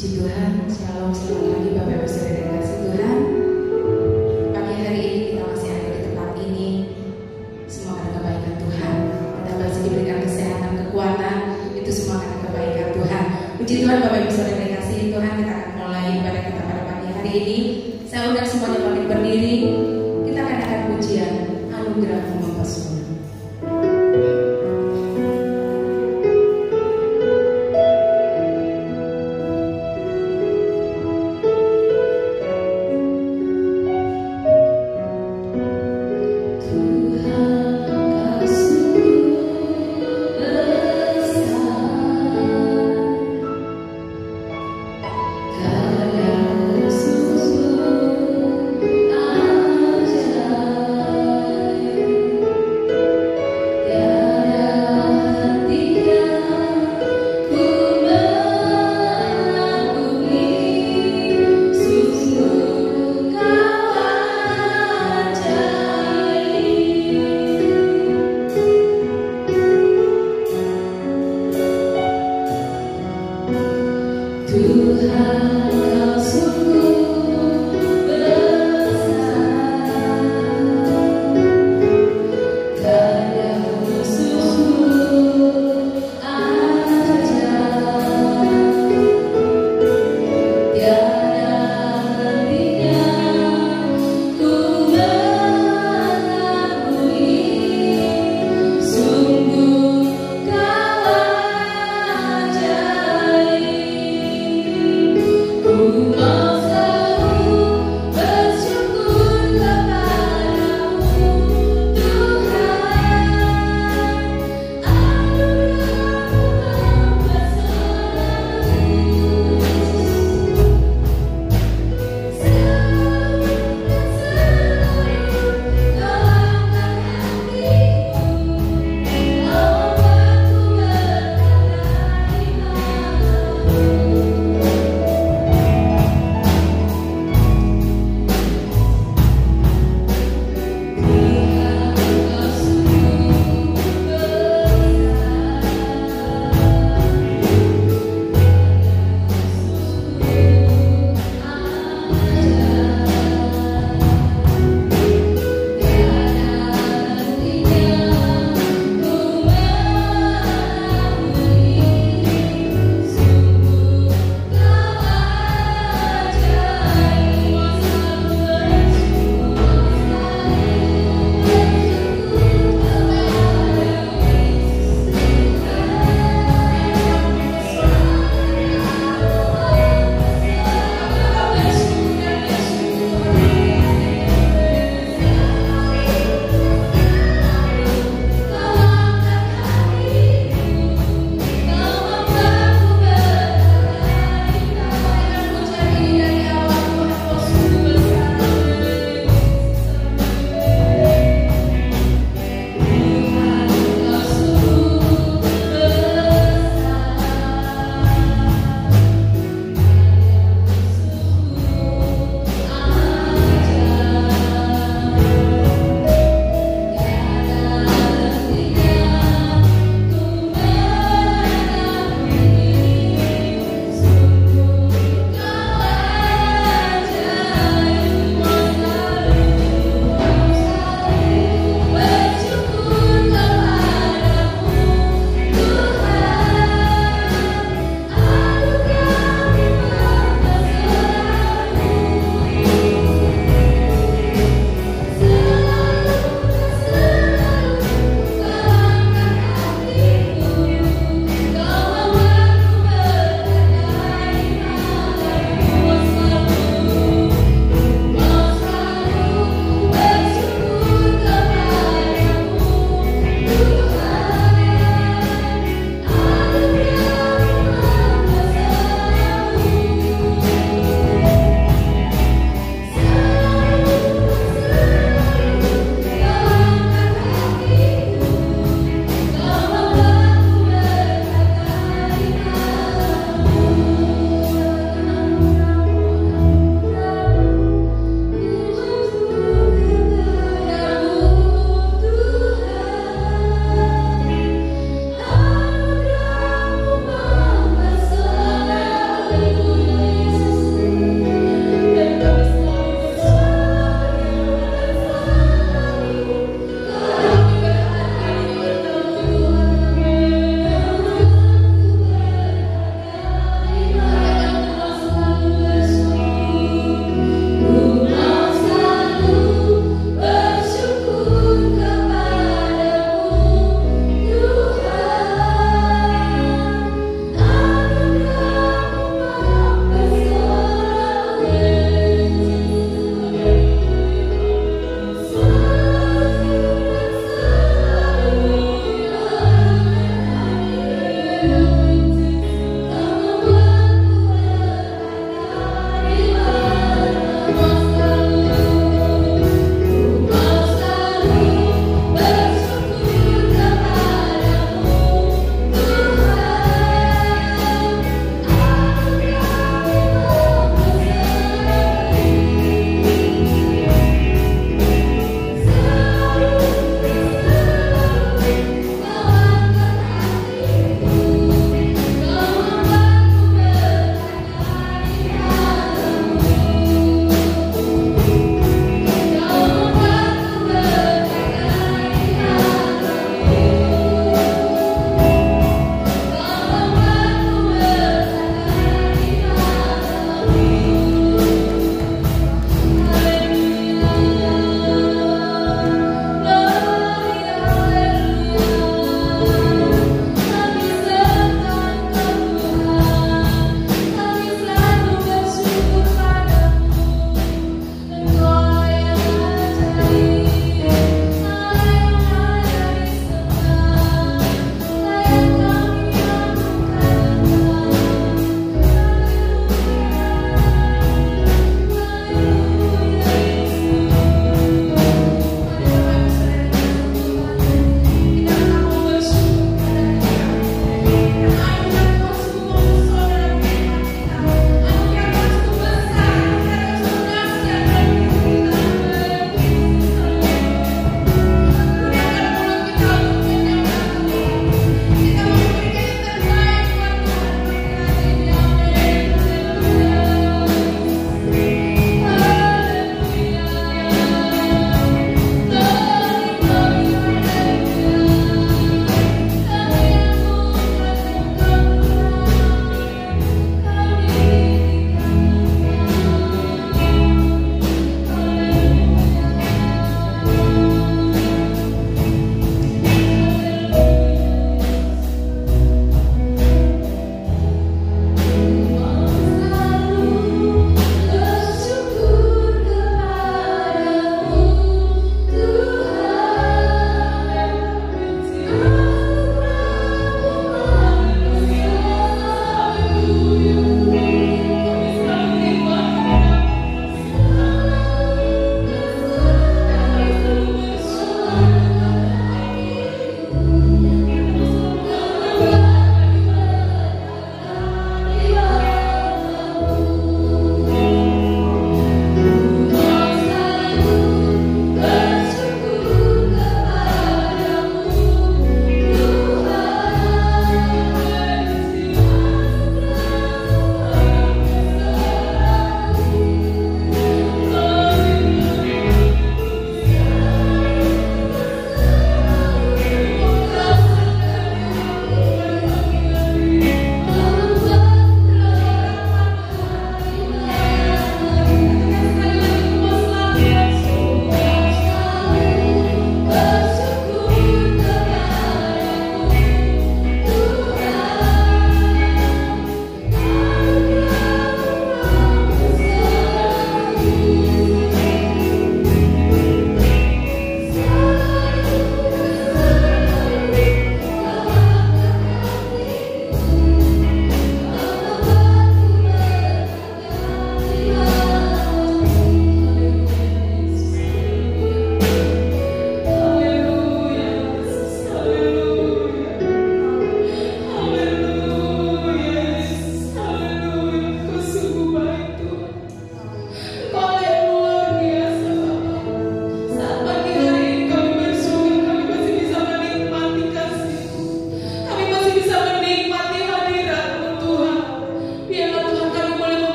Puji Tuhan, shalom, selamat pagi Bapak Ibu Saudara yang kasih Tuhan. Pagi hari ini kita masih ada di tempat ini. Semua karena kebaikan Tuhan. Kita masih diberikan kesehatan, kekuatan, itu semua karena kebaikan Tuhan. Puji Tuhan Bapak Ibu Saudara yang kasih Tuhan. Kita akan mulai ibadah kita pada pagi hari ini. Saya undang semuanya bangkit berdiri. Kita akan angkat pujian Anugerah-Mu Mempesona. Yesus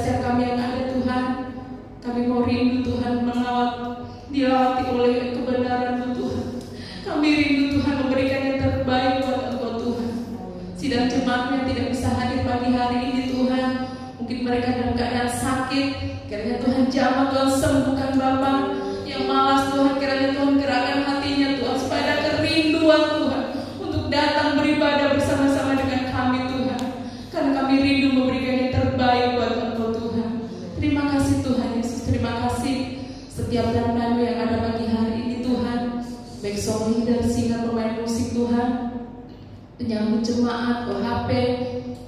setiap kami yang ada Tuhan. Kami mau rindu Tuhan dilawati oleh kebenaran-Mu Tuhan. Kami rindu Tuhan memberikan yang terbaik buat Engkau Tuhan. Sidang jemaat yang tidak bisa hadir pagi hari ini Tuhan, mungkin mereka dalam keadaan sakit, kiranya Tuhan jamah, Tuhan sembuhkan Bapa. Yang malas Tuhan, kiranya Tuhan gerakkan hatinya Tuhan, supaya ada kerinduan Tuhan untuk datang beribadah bersama-sama dengan kami Tuhan. Karena kami rindu memberikan yang terbaik buat Engkau Tuhan. Terima kasih Tuhan Yesus, terima kasih setiap dan-Dan yang ada pagi hari ini Tuhan, baik song leader, singer, pemain musik Tuhan, penyambut jemaat, OHP,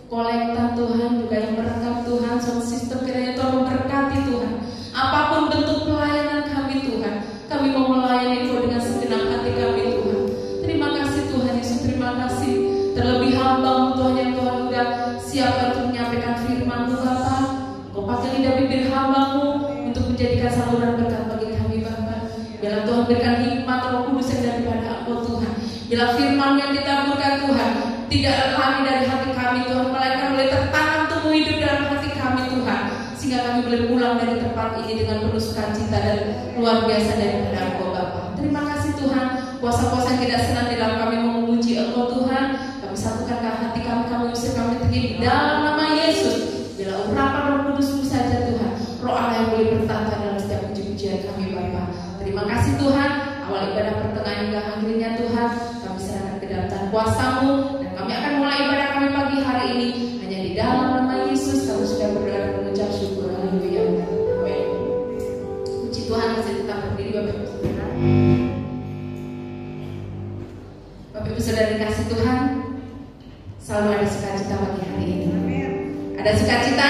kolektan Tuhan, juga yang merekam Tuhan, sound system, kiranya Tuhan memberkati Tuhan. Apapun bentuk pelayanan kami Tuhan, kami mau melayani Engkau dengan segenap hati kami Tuhan. Terima kasih Tuhan Yesus, terima kasih. Terlebih hamba-Mu Tuhan yang Tuhan sudah siapkan untuk menyampaikan firman-Mu Bapa. Engkau pakai lidah bibir hamba-Mu untuk menjadikan saluran berkat bagi kami Bapa. Biarlah Tuhan berikan hikmat Roh Kudus yang daripada Engkau Tuhan. Bila firman yang ditaburkan Tuhan tidak lari dari hati kami Tuhan, melainkan boleh tertanam tumbuh hidup dalam hati kami Tuhan, sehingga kami boleh pulang dari tempat ini dengan penuh sukacita dan luar biasa daripada Engkau Bapa. Terima kasih Tuhan, kuasa-kuasa yang tidak senang di dalam kami memuji Engkau Tuhan. Kami satukankan hati kami, kami usir, kami tinggi di dalam nama Yesus. Bila urapan Roh Kudus-Mu saja Tuhan, Roh Allah yang boleh bertata dalam setiap puji-pujian kami Bapa. Terima kasih Tuhan, awal ibadah pertengahan hingga akhirnya Tuhan, kami serahkan ke dalam tangan kuasa-Mu, dan kami akan mulai ibadah kami pagi hari ini hanya di dalam nama Yesus. Kami sudah berdoa dan mengucap syukur. Haleluya. Amin. Puji Tuhan, masih tetap berdiri Bapak Ibu Saudara. Bapak Ibu Saudara dikasih Tuhan, selalu ada sukacita pagi hari ini. Ada sukacita?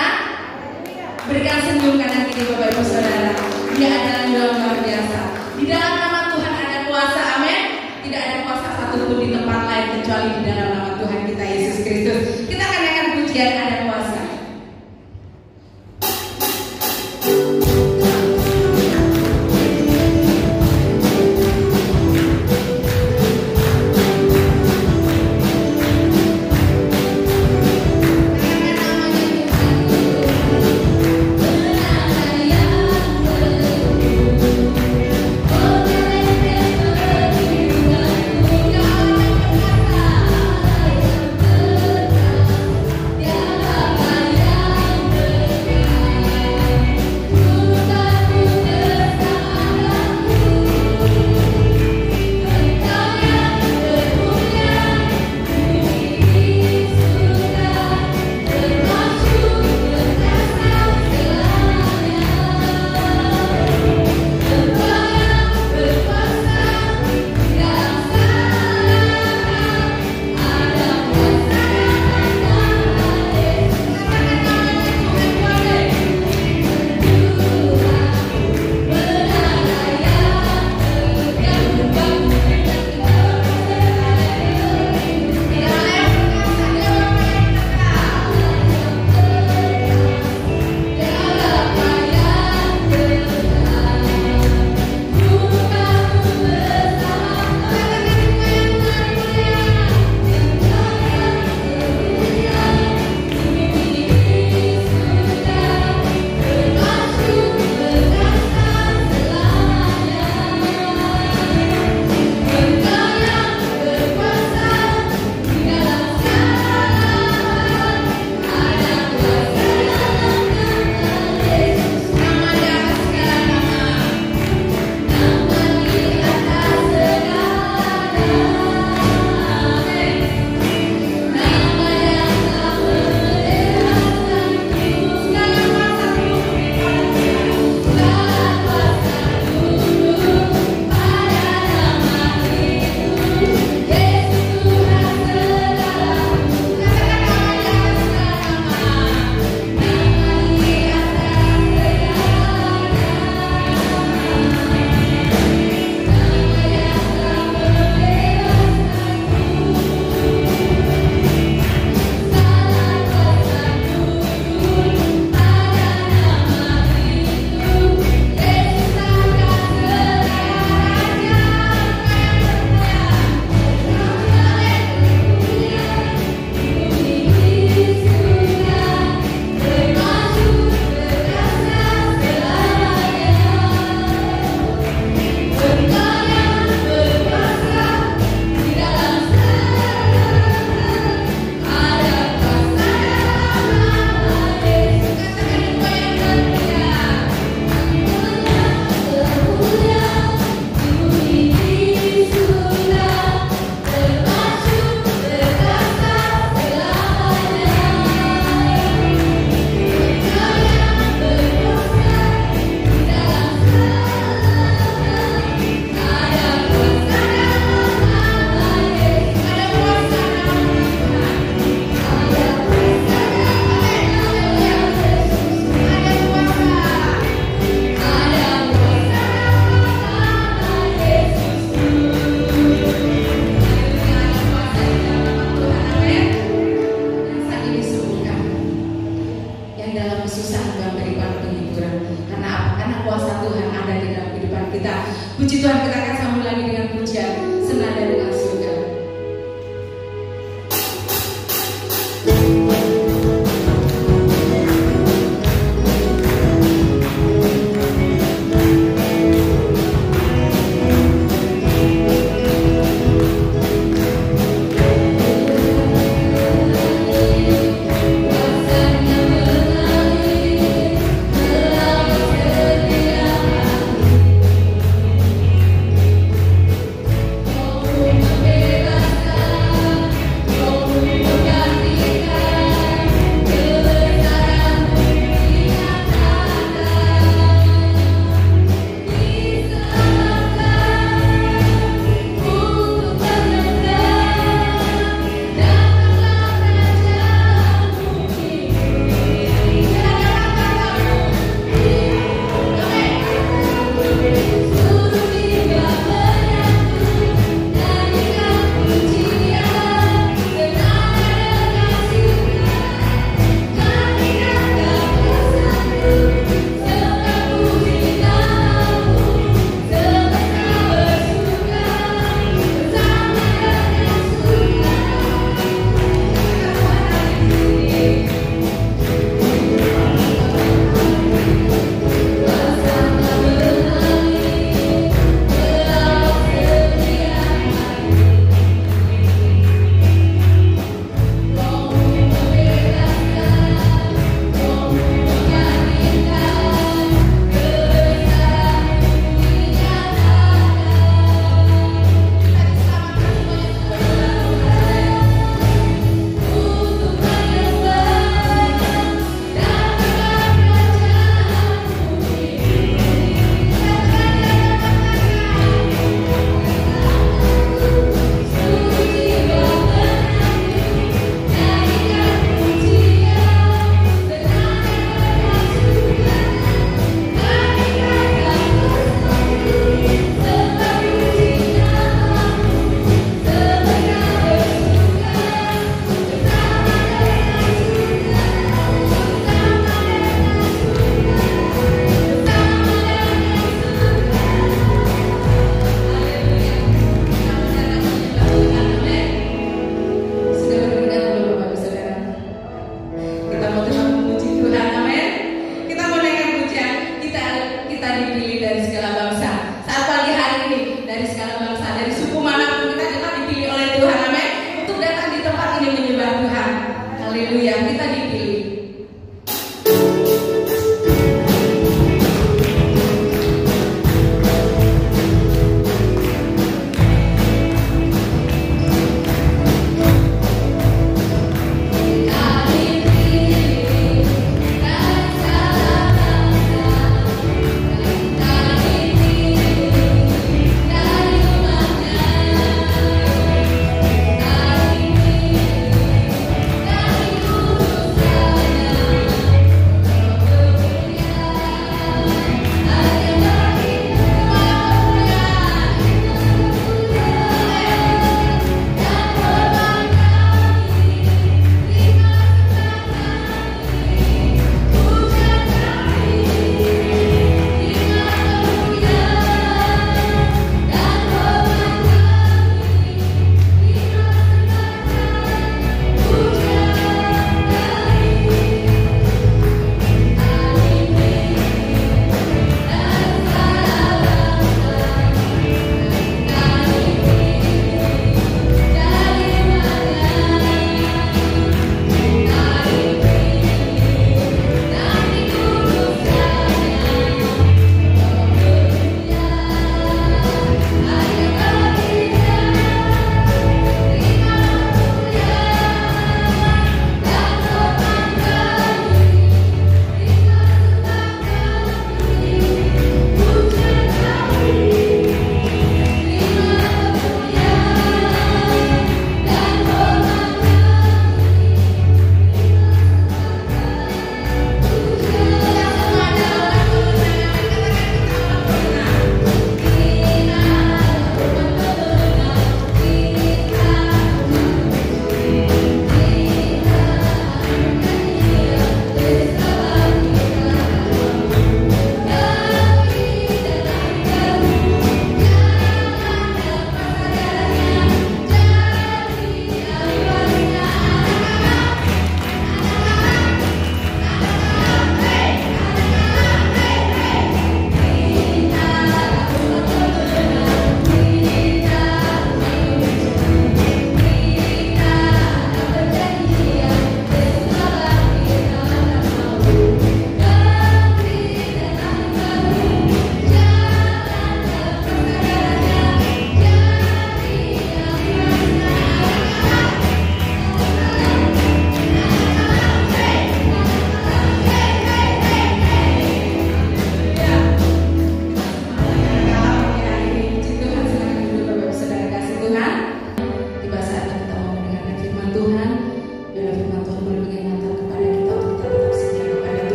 Berikan senyum kanan kiri Bapak Ibu Saudara. Dia adalah yang luar biasa. Di dalam nama Tuhan ada kuasa, amin. Tidak ada kuasa satupun di tempat lain kecuali di dalam nama Tuhan kita Yesus Kristus. Kita akan naikkan pujian ada kuasa. Yeah. kita. Puji Tuhan, kita akan sambung lagi dengan pujian senada dengan surga. Oh,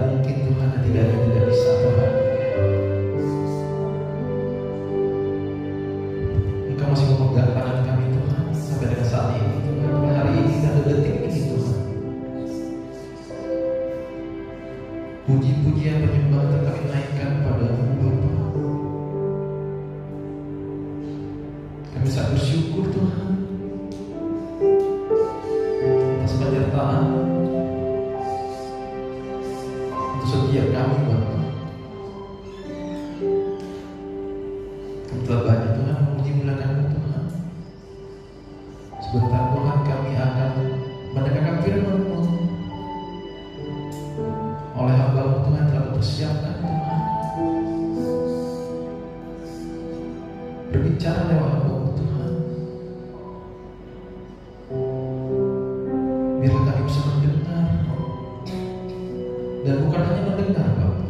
mungkin Tuhan, dan tidak ada yang tidak bisa Tuhan. Engkau masih memegang tangan kami Tuhan sampai dengan saat ini Tuhan, sampai hari ini dan detik ini Tuhan. Puji-pujian penyembahan kami naikkan padamu Bapa. Kami sangat bersyukur Tuhan atas penyertaan untuk setiap kami Bapa. Kami telah banyak Tuhan memuji muliakan-Mu Tuhan. Sebentar Tuhan kami akan mendengarkan firman-Mu oleh hamba-Mu Tuhan telah mempersiapkan Tuhan. Berbicara lewat hamba-Mu Tuhan. Biarlah kami bisa mendengar, dan bukan hanya mendengar Bapa,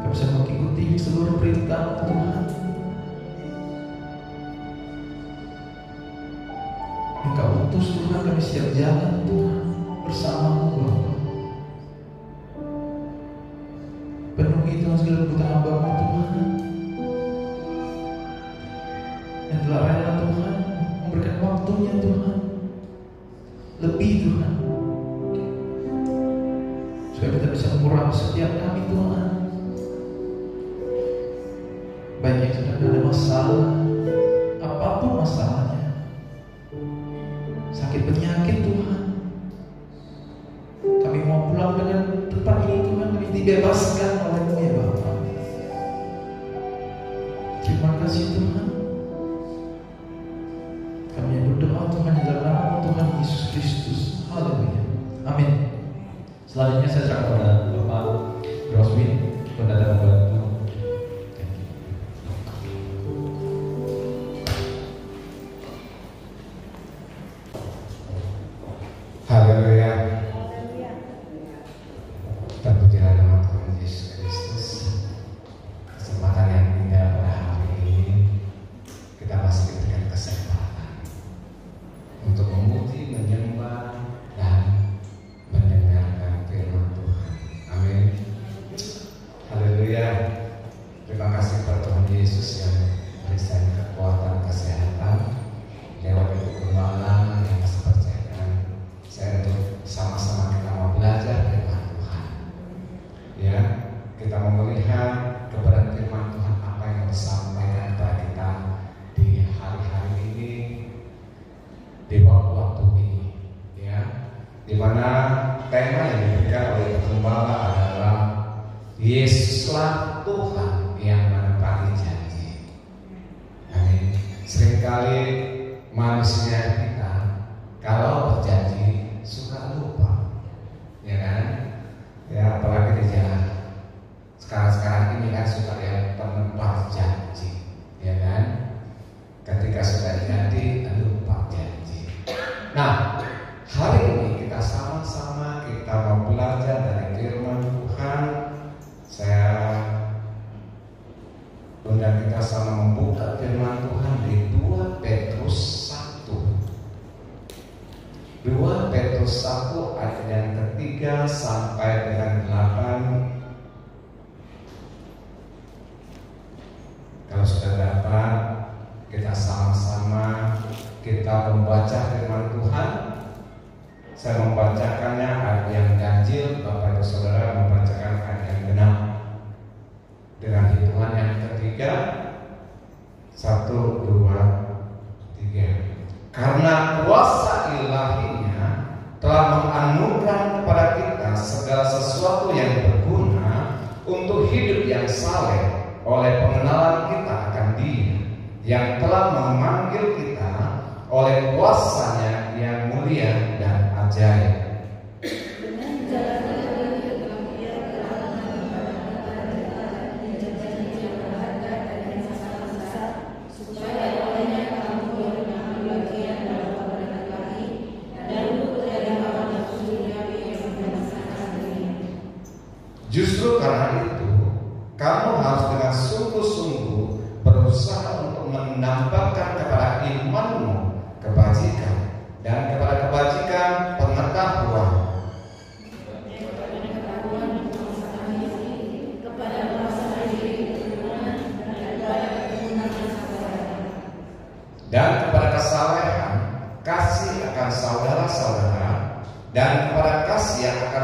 kami bisa mengikuti seluruh perintah Tuhan. Engkau utus Tuhan, kami siap jalan Tuhan bersama-Mu Bapa. Penuhi Tuhan segala kebutuhan hamba-Mu Tuhan yang telah rela Tuhan memberikan waktunya Tuhan lebih Tuhan, supaya kita bisa mengurapi setiap kami Tuhan, baik yang sedang ada masalah, apapun masalahnya, sakit penyakit Tuhan, kami mau pulang dengan tempat ini Tuhan, kami dibebaskan oleh-Mu ya Bapa. Terima kasih Tuhan. Kami yang berdoa Tuhan di dalam nama Tuhan Yesus Kristus. Haleluya. Amin. Selanjutnya saya serahkan kepada Bapak Roswin untuk datang membantu. Haleluya. Terpujilah nama Tuhan Yesus Kristus. Kesempatan yang indah pada hari ini kita masih diberikan kesempatan untuk memuji, menyembah, dan mendengarkan firman Tuhan. Amin. Haleluya. Terima kasih kepada Tuhan Yesus yang beri saya kekuatan, kesehatan lewat ibu gembala yang mempercayakan saya untuk sama-sama kita mau belajar firman Tuhan. Ya, kita mau melihat kebenaran firman Tuhan apa yang disampaikan kepada kita di hari-hari ini, di waktu-waktu ini, ya, di mana tema yang diberikan oleh gembala adalah Yesuslah Tuhan yang menepati janji. Amin. Seringkali manusia kita kalau berjanji suka lupa, ya kan? Ya, apalagi di jalan. Sekarang ini kan suka yang penempah janji, ya kan? Ketika sudah janji, lupa janji. Nah, hari ini kita sama-sama kita mau belajar dari firman Tuhan. Saya undang kita sama membuka firman Tuhan di 2 Petrus 1. 2 Petrus 1 ayat yang ketiga sampai dengan 8. Kalau sudah dapat, kita sama-sama kita membaca firman Tuhan. Saya membacakannya ayat yang ganjil, Bapak Ibu Saudara membacakan ayat yang genap dengan hitungan yang ketiga. 1, 2, 3. Karena kuasa ilahinya telah menganugerahkan kepada kita segala sesuatu yang berguna untuk hidup yang saleh oleh pengenalan kita akan Dia yang telah memanggil kita oleh kuasa-Nya yang mulia dan ajaib. Justru karena itu, kamu harus dengan sungguh-sungguh berusaha untuk menambahkan kepada imanmu kebajikan, dan kepada kebajikan pengetahuan,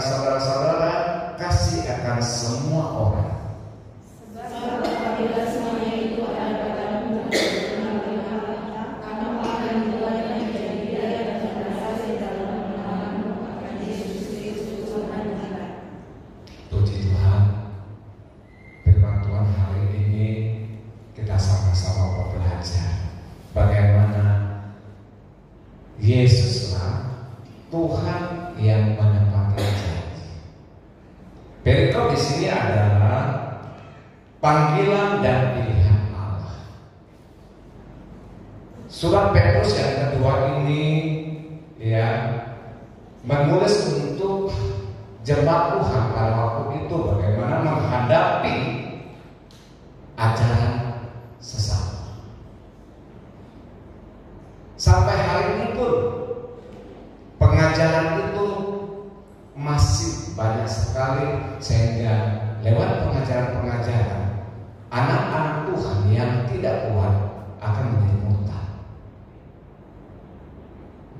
akan saudara-saudara, kasih akan semua orang. Sebab apabila semuanya itu ada padamu dengan kamu akan dibuat menjadi dia dan berhasil dalam mengenalmu akan Yesus Kristus Tuhan kita. Puji Tuhan, firman Tuhan hari ini kita sama-sama belajar bagaimana Yesuslah Tuhan yang menepati janji. Perikop di sini adalah panggilan dan pilihan Allah. Surat Petrus yang kedua ini ya menulis untuk jemaat Tuhan pada waktu itu bagaimana menghadapi ajaran sesat. Sampai hari ini pun pengajaran itu masih banyak sekali, sehingga lewat pengajaran-pengajaran anak-anak Tuhan yang tidak kuat akan menjadi murtad.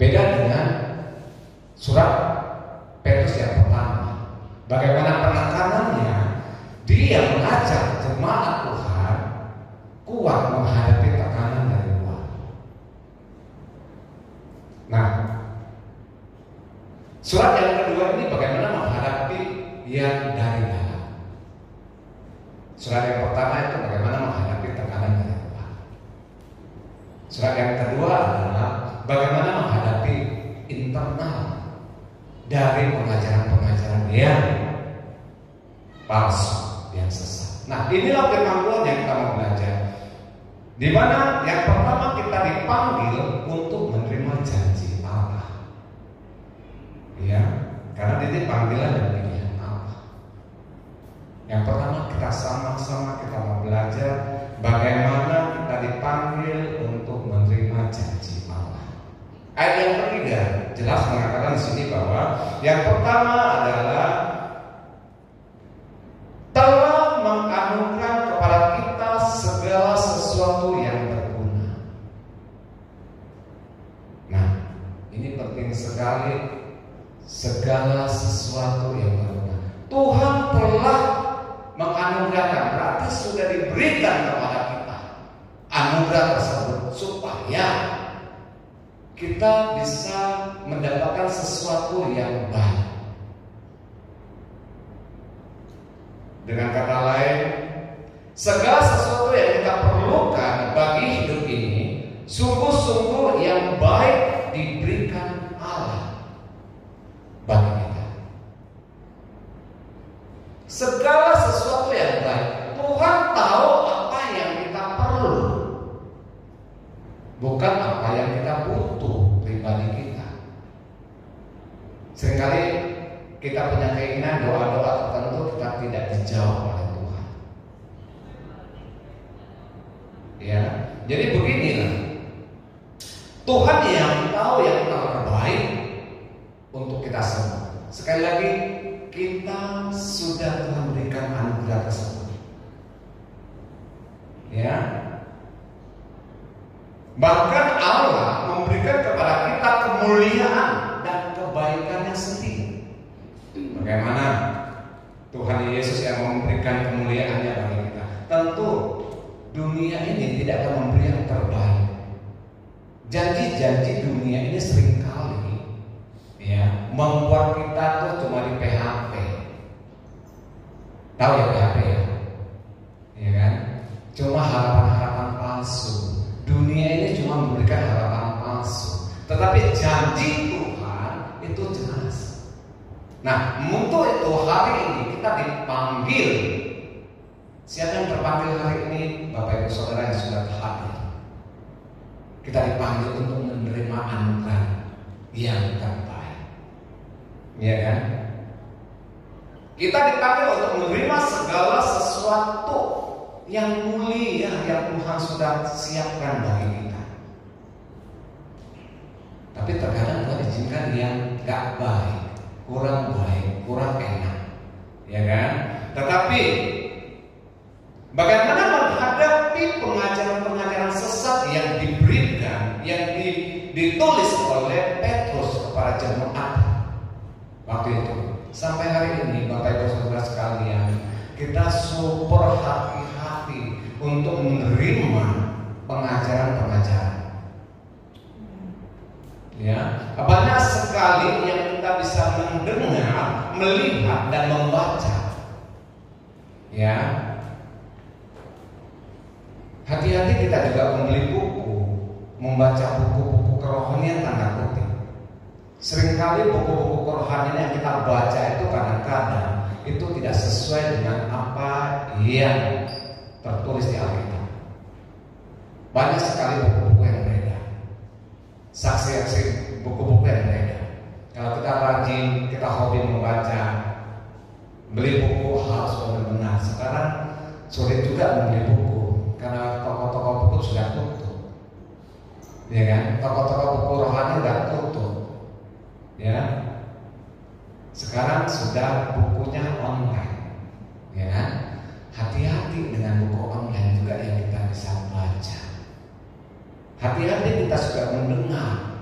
Beda dengan surat Petrus yang pertama, bagaimana penekanannya dia mengajak jemaat Tuhan kuat menghadapi tekanan dari luar. Nah, surat yang kedua ini bagaimana menghadapi yang dari dalam. Surat yang pertama itu bagaimana menghadapi tekanan dari luar. Surat yang kedua adalah bagaimana menghadapi internal dari pengajaran-pengajaran yang palsu, yang sesat. Nah, inilah firman Tuhan yang kita mau belajar. Di mana yang pertama kita dipanggil untuk menerima janji Allah. Ya, karena ini panggilan dan pilihan Allah. Yang pertama kita sama-sama kita mau belajar bagaimana kita dipanggil untuk menerima janji Allah. Ayat yang ketiga jelas mengatakan di sini bahwa yang pertama adalah telah menganugerahkan kepada kita segala sesuatu yang berguna. Nah, ini penting sekali. Segala sesuatu yang berguna Tuhan telah menganugerahkan, berarti sudah diberikan kepada kita anugerah tersebut supaya kita bisa mendapatkan sesuatu yang baik. Dengan kata lain, segala sesuatu yang kita perlukan bagi hidup ini sungguh-sungguh yang baik diberikan Allah bagi kita. Segala sesuatu yang baik, Tuhan tahu apa yang kita perlu, bukan apa yang kita butuh pribadi kita. Seringkali kita punya keinginan doa-doa tertentu kita tidak dijawab oleh Tuhan. Ya, jadi beginilah. Tuhan yang tahu yang terbaik untuk kita semua. Sekali lagi, kita sudah Tuhan berikan anugerah tersebut. Ya. Bahkan Allah memberikan kepada kita kemuliaan dan kebaikannya sendiri. Bagaimana Tuhan Yesus yang memberikan kemuliaannya bagi kita? Tentu dunia ini tidak akan memberi yang terbaik. Janji-janji dunia ini seringkali ya membuat kita tuh cuma di PHP. Tahu ya PHP ya? Ya kan? Cuma harapan-harapan palsu. Dunia ini cuma memberikan harapan palsu. Tetapi janji Tuhan itu jelas. Nah, untuk itu hari ini kita dipanggil. Siapa yang terpanggil hari ini? Bapak Ibu Saudara yang sudah hadir. Kita dipanggil untuk menerima anugerah yang terbaik. Ya kan? Kita dipanggil untuk menerima segala sesuatu yang mulia yang Tuhan sudah siapkan bagi kita. Tapi terkadang Tuhan izinkan yang gak baik, kurang baik, kurang enak, ya kan? Tetapi bagaimana menghadapi pengajaran-pengajaran sesat yang diberikan, yang ditulis oleh Petrus kepada jemaat waktu itu, sampai berhati-hati untuk menerima pengajaran-pengajaran. Ya, banyak sekali yang kita bisa mendengar, melihat dan membaca. Ya, hati-hati kita juga membeli buku, membaca buku-buku kerohanian tanda kutip. Seringkali buku-buku kerohanian yang kita baca itu kadang-kadang itu tidak sesuai dengan apa yang tertulis di Alkitab. Banyak sekali buku-buku yang berbeda, saksi-saksi buku-buku yang berbeda. Kalau kita rajin, kita hobi membaca, beli buku harus benar-benar. Sekarang sulit juga membeli buku karena toko-toko buku sudah tutup, ya kan? Toko-toko buku rohani sudah tutup, ya. Sekarang sudah bukunya online, ya kan? Hati-hati dengan buku online juga yang kita bisa baca. Hati-hati kita suka mendengar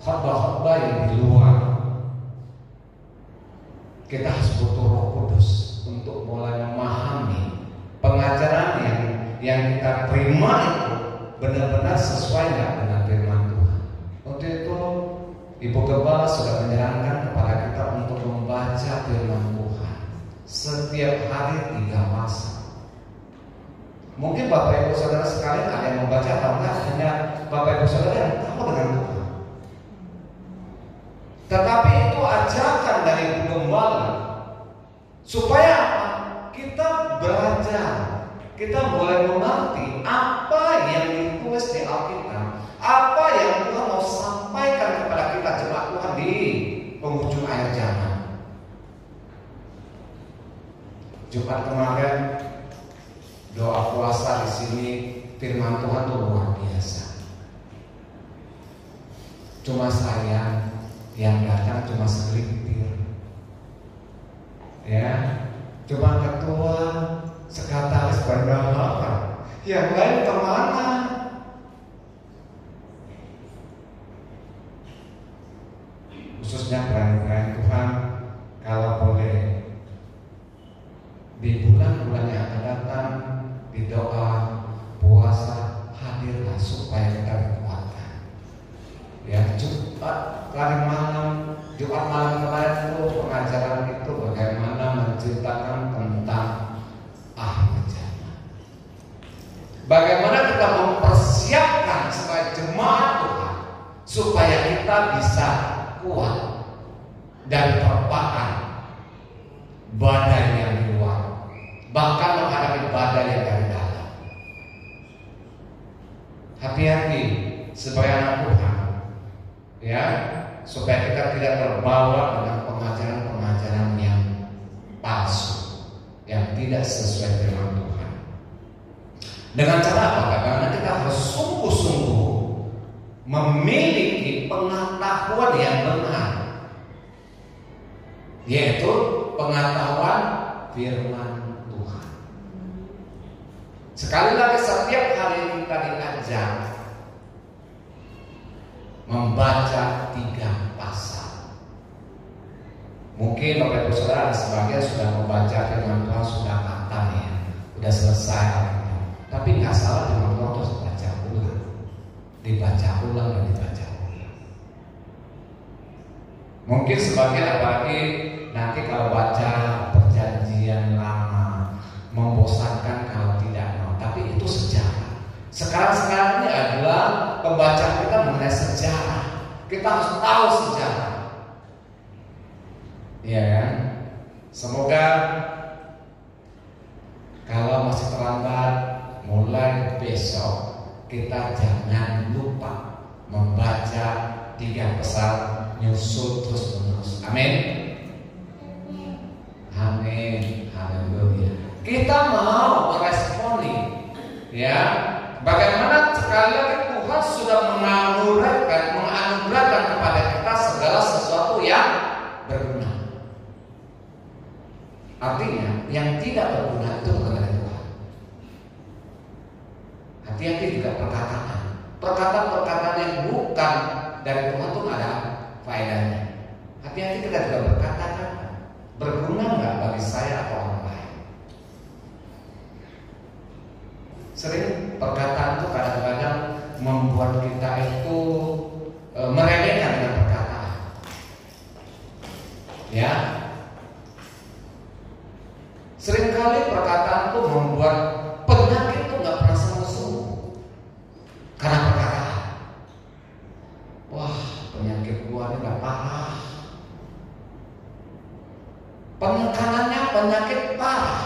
khotbah-khotbah yang di luar. Kita harus butuh Roh Kudus untuk mulai memahami pengajaran yang kita terima itu benar-benar sesuai nggak dengan firman Tuhan. Untuk itu Ibu Gembala sudah menyarankan kepada kita untuk membaca firman Tuhan setiap hari 3 pasal. Mungkin Bapak Ibu Saudara sekalian ada yang membaca atau enggak, hanya Bapak Ibu Saudara yang tahu dengan Tuhan. Tetapi itu ajakan dari Ibu Gembala supaya apa? Kita belajar, kita mulai mengerti apa yang ditulis di Alkitab, apa yang Tuhan mau sampaikan kepada kita jemaat Tuhan di penghujung akhir zaman. Jumat kemarin doa puasa di sini, firman Tuhan itu luar biasa. Cuma saya yang datang cuma segelintir, ya, cuma ketua, sekretaris, bendahara, yang lain kemana? Khususnya pelayan Tuhan, kalau boleh di bulan-bulan yang akan datang, di doa puasa hadirlah supaya kita dikuatkan. Ya, Jumat malam kemarin itu pengajaran itu bagaimana menceritakan tentang akhir zaman. Bagaimana kita mempersiapkan sebagai jemaat Tuhan supaya kita bisa kuat dan terpahan badai yang di luar, bahkan menghadapi badai yang dari dalam. Hati-hati sebagai anak Tuhan, ya, supaya kita tidak terbawa dengan pengajaran-pengajaran yang palsu, yang tidak sesuai dengan Tuhan. Dengan cara apa? Karena kita harus sungguh-sungguh memiliki pengetahuan yang benar, yaitu pengetahuan firman Tuhan. Sekali lagi, setiap hari kita diajar membaca 3 pasal. Mungkin Bapak Ibu Saudara sebagian sudah membaca firman Tuhan, sudah khatam ya, sudah selesai. Tapi nggak salah firman Tuhan terus baca ulang, dibaca ulang dan dibaca ulang. Mungkin sebagian apalagi nanti kalau baca perjanjian lama membosankan kalau tidak mau, tapi itu sejarah. Sekarang ini adalah pembacaan kita mengenai sejarah. Kita harus tahu sejarah, ya kan? Semoga kalau masih terlambat, mulai besok kita jangan lupa membaca 3 pasal, nyusul terus menerus. Amin. Amin. Haleluya. Kita mau meresponi, ya. Bagaimana sekali lagi Tuhan sudah menganugerahkan kepada kita segala sesuatu yang berguna. Artinya yang tidak berguna itu bukan dari Tuhan. Hati-hati juga perkataan yang bukan dari Tuhan itu ada faedahnya. Hati-hati kita juga berkata-kata berguna nggak bagi saya atau orang lain. perkataan itu kadang-kadang membuat kita itu meremehkan dengan perkataan. Ya, seringkali perkataan itu membuat penyakit itu nggak pernah sembuh karena perkataan. Wah, penyakit gua ini nggak parah. Penekanannya penyakit parah.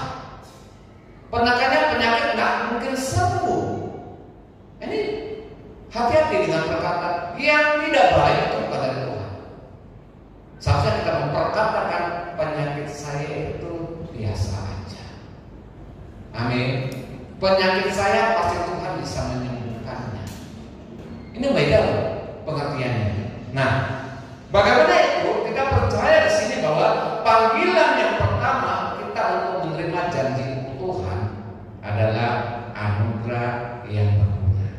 Penekanannya penyakit nggak mungkin sembuh. Ini hati-hati dengan perkataan yang tidak baik itu kepada Tuhan. Seharusnya kita memperkatakan penyakit saya itu biasa aja. Amin. Penyakit saya pasti Tuhan bisa menyembuhkannya. Ini beda loh pengertiannya. Nah, bagaimana itu? Kita percaya di sini bahwa panggilan yang pertama kita untuk menerima janji Tuhan adalah anugerah yang berguna.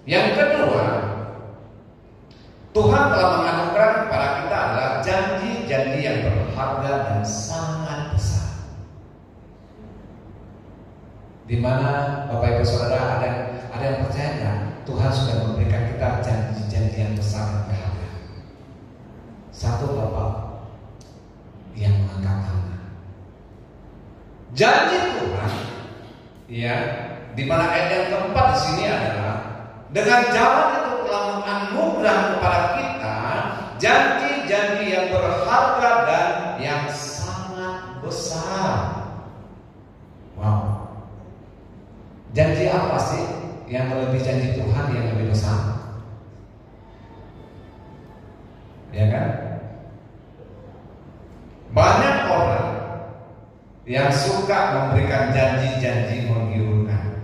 Yang kedua, Tuhan telah menganugerahkan kepada kita adalah janji-janji yang berharga dan sangat besar. Di mana Bapak Ibu Saudara ada yang percaya nggak? Tuhan sudah memberikan kita janji-janji yang besar dan berharga. Satu Bapak yang mengangkat tangan. Janji Tuhan, ya, di mana ayat yang keempat di sini adalah dengan jalan itu telah menganugerah kepada kita janji-janji yang berharga dan yang sangat besar. Wow. Janji apa sih yang melebihi janji Tuhan yang lebih besar? Ya kan? Banyak orang yang suka memberikan janji-janji menggiurkan,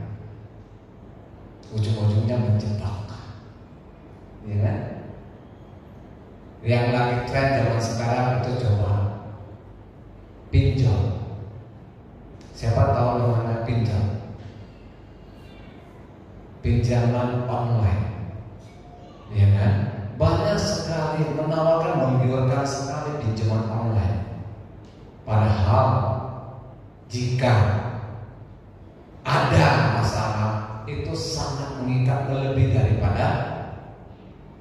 ujung-ujungnya menjebak, ya kan? Yang lagi tren zaman sekarang itu coba pinjol. Siapa tahu namanya pinjol? Pinjaman online, ya kan? Banyak sekali menawarkan, menggiurkan sekali pinjaman online. Padahal jika ada masalah itu sangat mengikat lebih daripada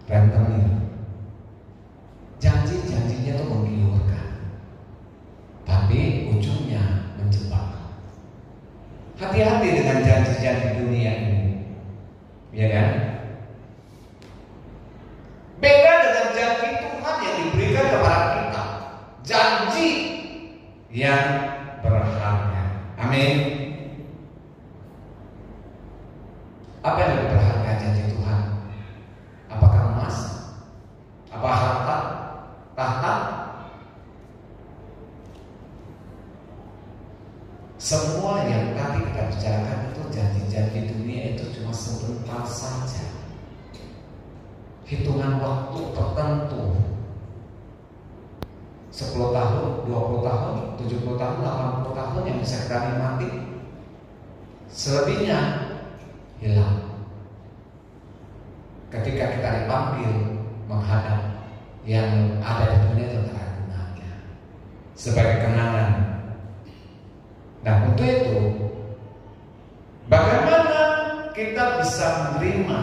rentenir. Janji-janjinya itu menggiurkan, tapi ujungnya menjebak. Hati-hati dengan janji-janji dunia ini, ya kan? Beda dengan janji Tuhan yang diberikan kepada kita, janji yang berharga. Amin. Apa yang lebih berharga janji Tuhan? Apakah emas? Apa harta? Tahta? Semua yang tadi kita bicarakan itu janji-janji dunia itu cuma sebentar saja. Hitungan waktu tertentu, 10 tahun, 20 tahun, 70 tahun, 80 tahun yang bisa kita nikmati. Selebihnya hilang ketika kita dipanggil menghadap yang ada di dunia itu tak ada gunanya sebagai kenangan. Nah, untuk itu bagaimana kita bisa menerima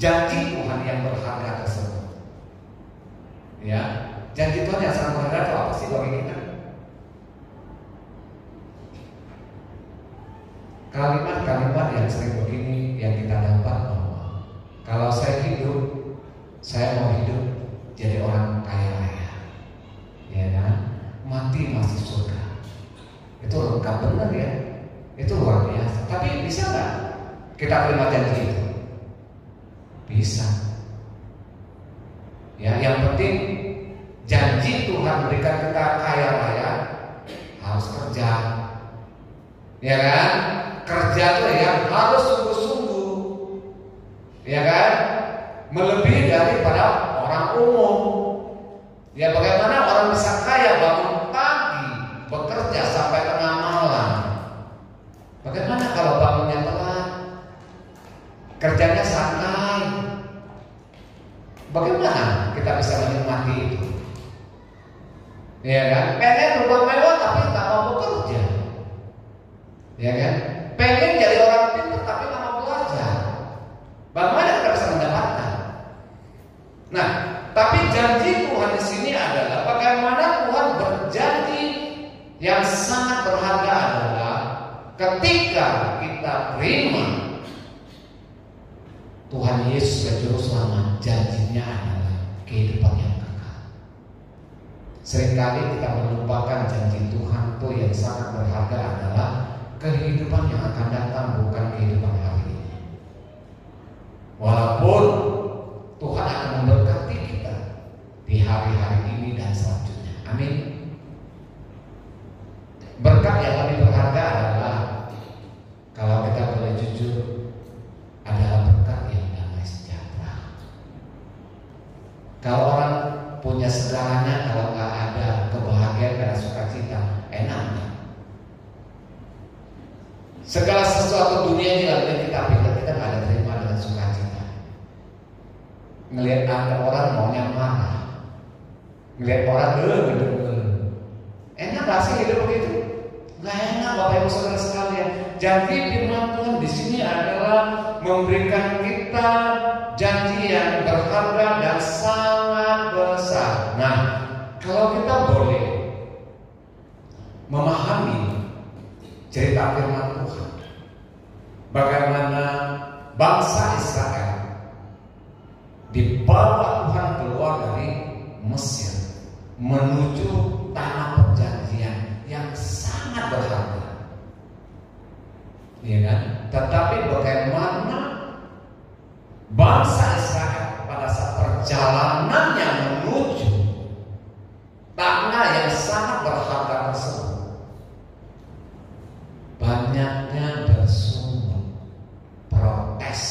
janji Tuhan yang berharga tersebut? Ya, janji Tuhan yang sangat berharga itu apa sih bagi kita? Kalimat-kalimat yang sering begini yang kita dapat bahwa kalau saya hidup, saya mau hidup jadi orang kaya raya, ya kan? Mati masih surga. Itu lengkap benar ya, itu luar biasa. Tapi bisa nggak kita terima janji itu? Bisa. Ya, yang penting janji Tuhan berikan kita kaya raya harus kerja, ya kan? Kerja itu yang harus sungguh-sungguh, ya kan? Melebihi daripada orang umum. Ya, bagaimana orang bisa kaya bangun pagi bekerja sampai tengah malam? Bagaimana kalau bangunnya telat, kerjanya santai? Bagaimana kita bisa menikmati itu? Ya kan? Pengen rumah mewah tapi tak mau bekerja, ya kan? Pengen jadi orang pintar yang sangat berharga adalah ketika kita terima Tuhan Yesus sebagai Juru Selamat, janjinya adalah kehidupan yang kekal. Seringkali kita melupakan janji Tuhan itu yang sangat berharga adalah kehidupan yang akan datang, bukan kehidupan hari ini. Walaupun Tuhan akan memberkati kita di hari-hari ini dan selanjutnya. Amin. Berkat yang lebih berharga adalah, kalau kita boleh jujur, adalah berkat yang damai sejahtera. Kalau orang punya segalanya, kalau nggak ada kebahagiaan dan sukacita, enak nggak? Segala sesuatu dunia ini lalu kita pikir, kita nggak ada terima dengan sukacita. Ngelihat ada orang maunya marah, ngelihat orang enak nggak sih hidup begitu? Nggak enak, Bapak Ibu Saudara sekalian. Jadi firman Tuhan di sini adalah memberikan kita janji yang berharga dan sangat besar. Nah, kalau kita boleh memahami cerita firman Tuhan, bagaimana bangsa Israel dibawa Tuhan keluar dari Mesir menuju tanah perjanjian yang sangat berharga, ya kan? Tetapi bagaimana bangsa Israel pada saat perjalanannya menuju tanah yang sangat berharga tersebut, banyaknya bersungut, protes,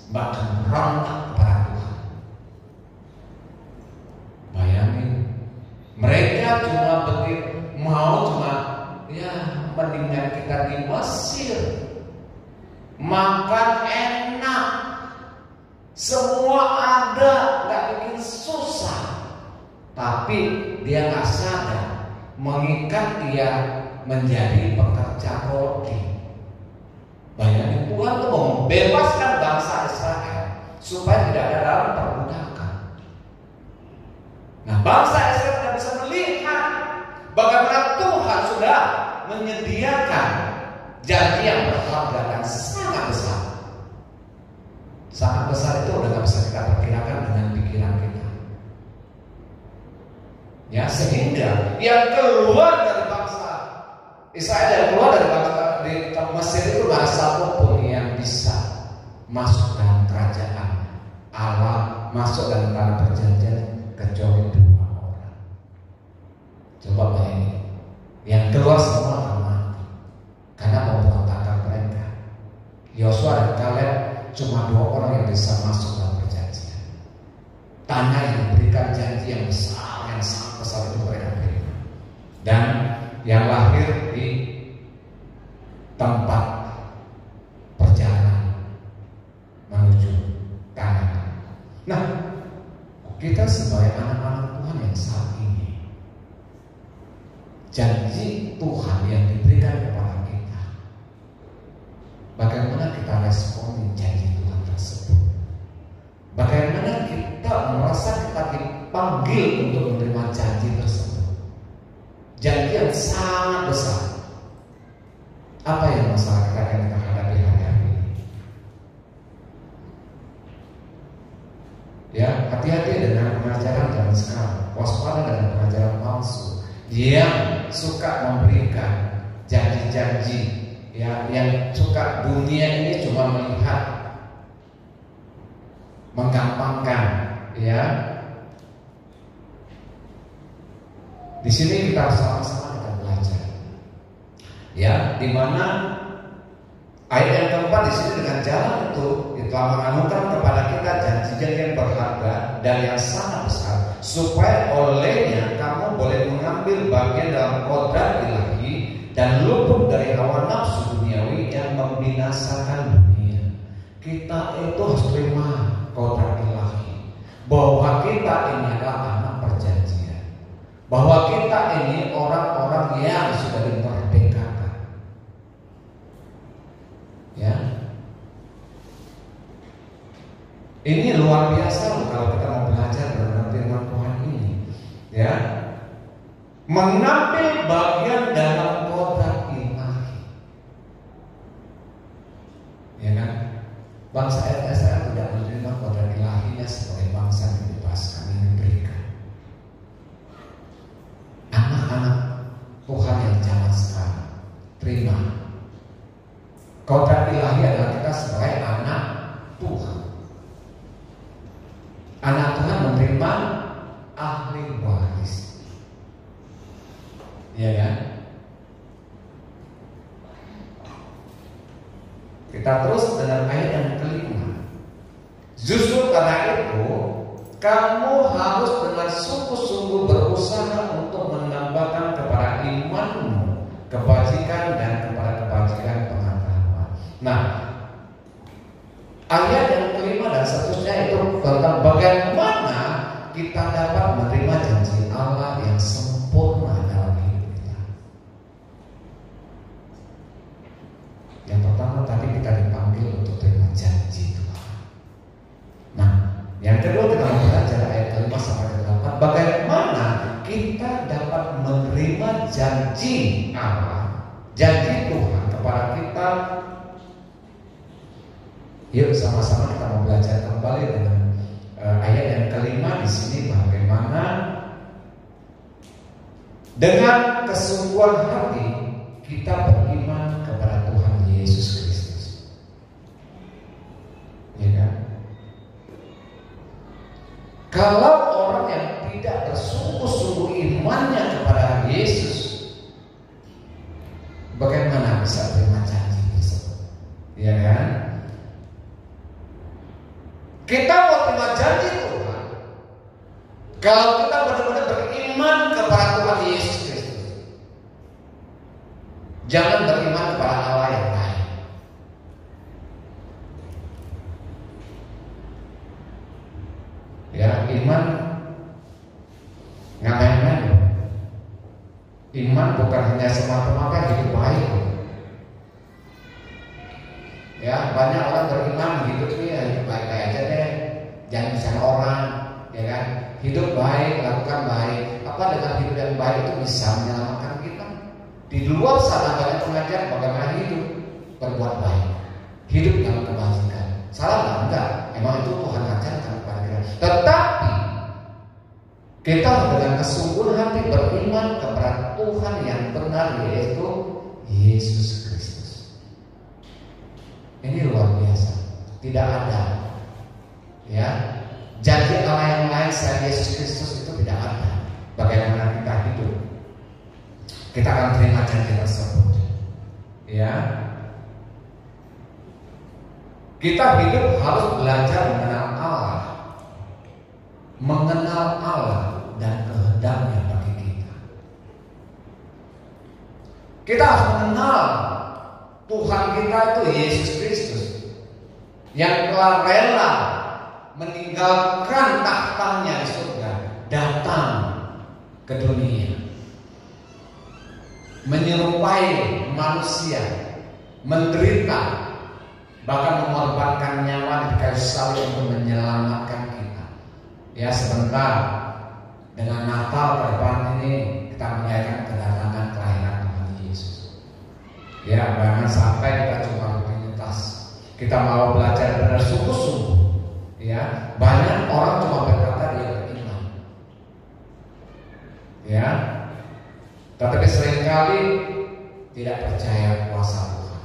bahkan rontak kepada Tuhan. Bayangin, mereka cuma mendingan kita di Mesir, makan enak, semua ada, nggak bikin susah. Tapi dia nggak sadar, mengikat dia menjadi pekerja roti. Bayangin, Tuhan tuh membebaskan bangsa Israel supaya tidak ada dalam perbudakan. Nah, bangsa Israel tidak bisa melihat bagaimana Tuhan sudah menyediakan janji yang berharga dan sangat besar. Sangat besar itu udah gak bisa kita perkirakan dengan pikiran kita. Ya, sehingga yang keluar dari bangsa Israel, yang keluar dari bangsa di Mesir itu gak satupun yang bisa masuk dalam kerajaan Allah, masuk dalam tanah perjanjian kecuali 2 orang. Coba bayangin, yang keluar semua akan mati karena mau berontakan mereka. Yosua dan Kaleb cuma 2 orang yang bisa masuk dalam perjanjian. Tanah yang diberikan janji yang besar, yang sangat besar itu mereka terima. Dan yang lahir di tempat perjalanan menuju tanah. Nah, kita sebagai anak-anak Tuhan yang saat ini, janji Tuhan yang diberikan kepada kita, bagaimana kita respon janji Tuhan tersebut? Bagaimana kita merasa kita dipanggil untuk menerima janji tersebut? Janji yang sangat besar. Apa yang masalah kita yang kita hadapi hari-hari ini? Ya, hati-hati dengan pengajaran zaman sekarang. Waspada dengan pengajaran palsu yang suka memberikan janji-janji, ya, yang suka dunia ini cuma melihat, menggampangkan, ya. Di sini kita sama-sama kita belajar, ya, di mana ayat yang keempat di sini dengan jalan itu telah menganugerahkan kepada kita janji-janji yang berharga dan yang sangat besar, supaya olehnya kamu boleh mengambil bagian dalam kodrat ilahi dan luput dari hawa nafsu duniawi yang membinasakan dunia. Kita itu harus terima kodrat ilahi, bahwa kita ini adalah anak perjanjian, bahwa kita ini orang-orang yang sudah dimerdekakan. Ya, ini luar biasa loh kalau kita mau belajar dalam firman Tuhan ini. Ya, mengambil bagian dalam kodrat ilahi. Ya kan? Bangsa Israel tidak menerima kodrat ilahinya sebagai bangsa yang dibebaskan, yang diberikan. Anak-anak Tuhan yang zaman sekarang terima kodrat ilahi adalah kita sebagai anak Tuhan. Anak Tuhan menerima ahli waris. Ya kan? Kita terus dengan ayat yang kelima. Justru karena itu kamu harus dengan sungguh-sungguh berusaha untuk menambahkan kepada imanmu kebajikan dan kepada kebajikan pengetahuan. Nah, ayat yang kelima dan seterusnya itu tentang bagaimana kita dapat menerima janji Allah yang sempurna dalam hidup kita. Yang pertama tadi kita dipanggil untuk terima janji Tuhan. Nah, yang kedua kita belajar ayat kelima sampai ke 8. Bagaimana kita dapat menerima janji Allah, janji Tuhan kepada kita. Yuk sama-sama kita mau belajar kembali dengan ayat yang kelima di sini, bagaimana dengan kesungguhan hati kita beriman kepada Tuhan Yesus Kristus. Ya kan? Kalau orang yang tidak bersungguh-sungguh imannya kepada Yesus, bagaimana bisa terima janji tersebut? Ya kan? Kita mau terima janji Tuhan kalau kita benar-benar beriman kepada Tuhan Yesus Kristus. Jangan beriman kepada Allah yang lain. Ya, iman nggak main-main. Iman bukan hanya semata-mata hidup baik. Ya, banyak orang beriman hidupnya hidup baik-baik aja deh, jangan bisa orang, ya kan? Hidup baik, lakukan baik. Apa dengan hidup yang baik itu bisa menyelamatkan kita? Di luar sana banyak pengajar bagaimana hidup berbuat baik, hidup dalam kebajikan. Salah nggak? Enggak. Emang itu Tuhan ajarkan kepada kita. Tetapi kita dengan kesungguhan hati beriman kepada Tuhan yang benar, yaitu Yesus Kristus. Ini luar biasa. Tidak ada, ya, janji Allah yang lain selain Yesus Kristus itu tidak ada. Bagaimana kita hidup, kita akan terima janji tersebut. Ya, kita hidup harus belajar mengenal Allah dan kehendaknya bagi kita. Kita harus mengenal Tuhan kita itu Yesus Kristus yang telah rela meninggalkan tahtanya di surga, datang ke dunia, menyerupai manusia, menderita, bahkan mengorbankan nyawa di kayu salib untuk menyelamatkan kita. Ya, sebentar dengan Natal ke depan ini kita merayakan kedatangan kelahiran Tuhan Yesus. Ya, jangan sampai kita cuma rutinitas. Kita mau belajar benar sungguh-sungguh. Ya, banyak orang cuma berkata dia beriman. Ya, tetapi seringkali tidak percaya kuasa Tuhan.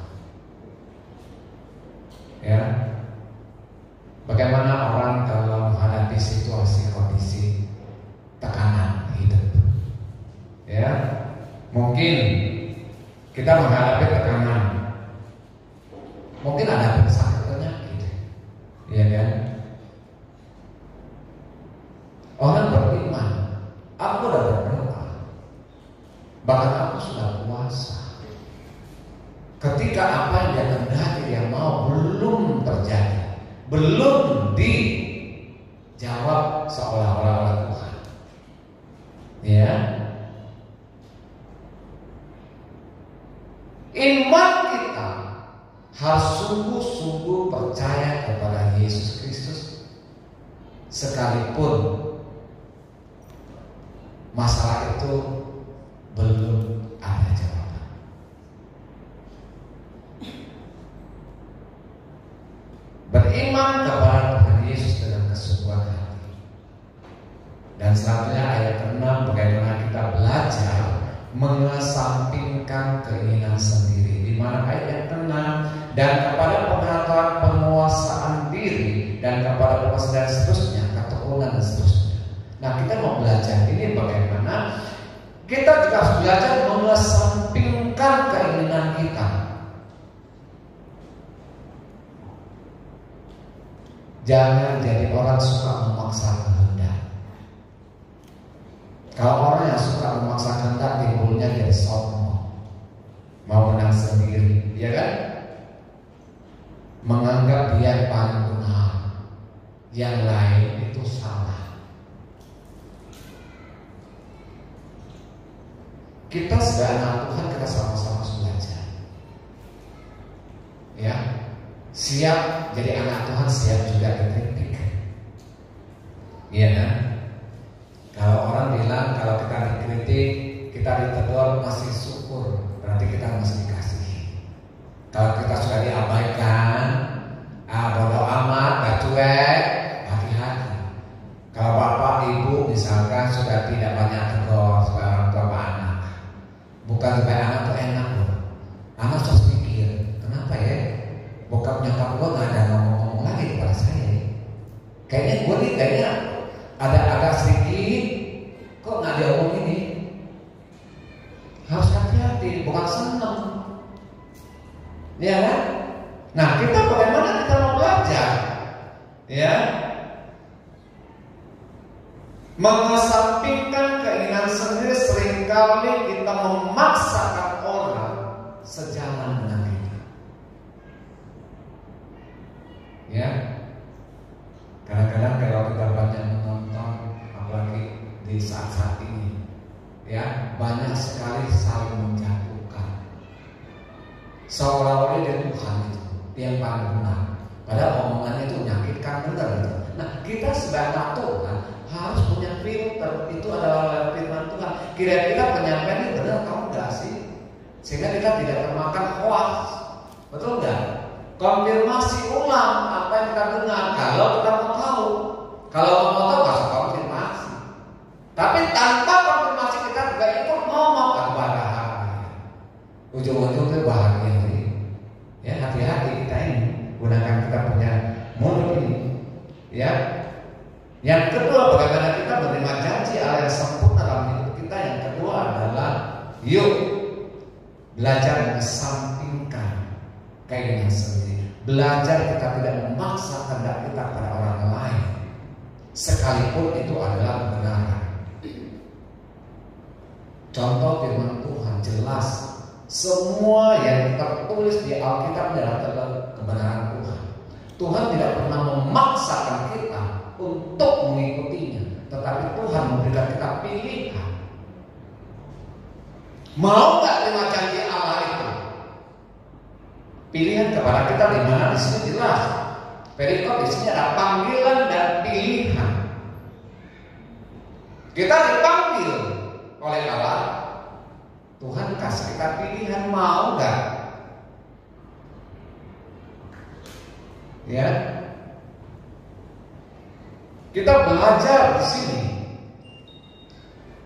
Ya, bagaimana orang kalau menghadapi situasi kondisi tekanan hidup? Ya, mungkin kita menghadapi tekanan, mungkin ada sakit penyakit, ya kan? Orang beriman, aku sudah berdoa, bahkan aku sudah puasa. Ketika apa yang dia kehendaki, dia mau belum terjadi, belum dijawab seolah-olah oleh Tuhan. Ya, iman kita harus sungguh-sungguh percaya kepada Yesus Kristus, sekalipun masalah itu mengesampingkan keinginan sendiri, di mana ayat yang ke-6, dan kepada pengetahuan penguasaan diri, dan kepada penguasaan dan seterusnya, keturunan dan seterusnya. Nah, kita mau belajar ini bagaimana kita juga harus belajar mengesampingkan keinginan kita. Jangan jadi orang suka memaksa kehendak. Kalau orang yang suka memaksa kehendak, timbulnya jadi sombong, mau menang sendiri, ya kan? Menganggap dia yang paling benar, yang lain itu salah. Kita sebagai anak Tuhan, kita sama-sama belajar, ya. Siap jadi anak Tuhan, siap juga dikritik, iya kan? Kalau orang bilang kalau kita dikritik, kita ditegur, masih syukur, berarti kita masih dikasihi. Kalau kita sudah diabaikan, bodoh amat, gak cuek, hati-hati. Kalau bapak ibu misalkan sudah tidak banyak tegur supaya orang tua anak, bukan supaya anak tuh enak loh. Anak harus pikir, kenapa ya bokap nyokap gue gak ada ngomong-ngomong lagi kepada saya. Kayaknya gue nih kayaknya ada agak sedikit kok nggak diomong ini. Harus hati-hati, bukan seneng, ya kan? Nah, kita bagaimana kita mau belajar, ya? Mengesampingkan keinginan sendiri, seringkali kita memaksakan orang sejalan dengan kita, ya. Kadang-kadang kalau kita banyak menonton, apalagi di saat-saat ini, ya, banyak sekali saling menjatuhkan, seolah-olah dia Tuhan itu, dia yang paling benar, padahal omongannya itu menyakitkan, benar gitu. Nah, kita sebagai anak Tuhan harus punya filter, itu adalah firman Tuhan. Kira-kira penyampaian ini benar kamu nggak sih, sehingga kita tidak termakan hoax, betul nggak? Konfirmasi ulang apa yang kita dengar kalau kita mau tahu. Kalau mau tahu nggak usah konfirmasi. Tapi tanpa konfirmasi kita juga ikut ngomong, bahagia. Ujung-ujung itu bahagia. Ya, hati-hati kita ini gunakan kita punya mulut ini. Ya. Yang kedua, bagaimana kita menerima janji Allah yang sempurna dalam hidup kita. Yang kedua adalah yuk belajar mengesampingkan keinginan sendiri. Belajar kita tidak memaksa kehendak kita pada orang lain, sekalipun itu adalah kebenaran. Contoh firman Tuhan jelas, semua yang tertulis di Alkitab adalah kebenaran Tuhan. Tuhan tidak pernah memaksakan kita untuk mengikutinya, tetapi Tuhan memberikan kita pilihan. Mau nggak terima janji Allah itu? Pilihan kepada kita di mana? Di sini jelas. Perikop di sini ada panggilan dan pilihan. Kita dipanggil oleh Allah. Tuhan kasih kita pilihan, mau nggak? Ya. Kita belajar di sini.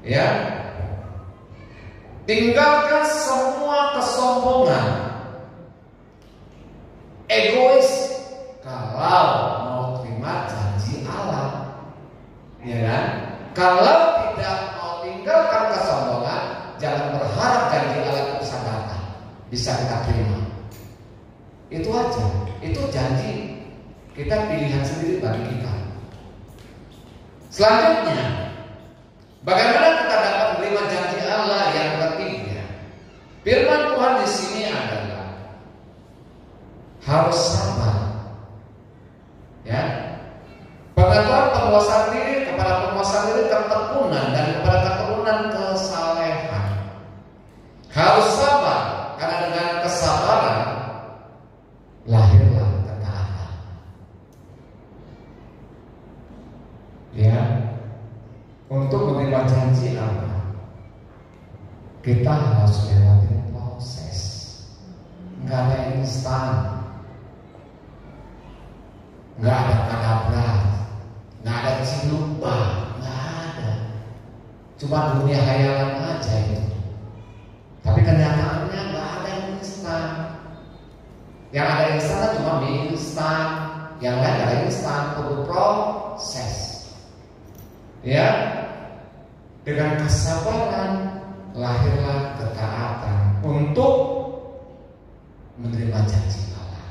Ya. Tinggalkan semua kesombongan, egois, kalau mau terima janji Allah, ya kan? Kalau tidak mau tinggalkan kesombongan, jangan berharap janji Allah itu bisa datang, bisa kita terima. Itu aja, itu janji. Kita pilihan sendiri bagi kita. Selanjutnya, bagaimana kita dapat menerima janji Allah yang ketiga? Firman Tuhan di sini adalah harus sabar, ya. Pengetahuan penguasaan diri kepada penguasaan diri ketekunan dan kepada ketekunan kesalehan. Harus sabar karena dengan kesabaran lahirlah ketaatan. Ya, untuk menerima janji Allah kita harus lewati proses. Nggak ada instan. Nggak ada kadabrak, nggak ada cilupah, nggak ada. Cuma dunia hayalan aja itu. Yang ada instan cuma mie instan, yang lain ada instan, perlu proses. Ya, dengan kesabaran lahirlah ketaatan untuk menerima janji Allah.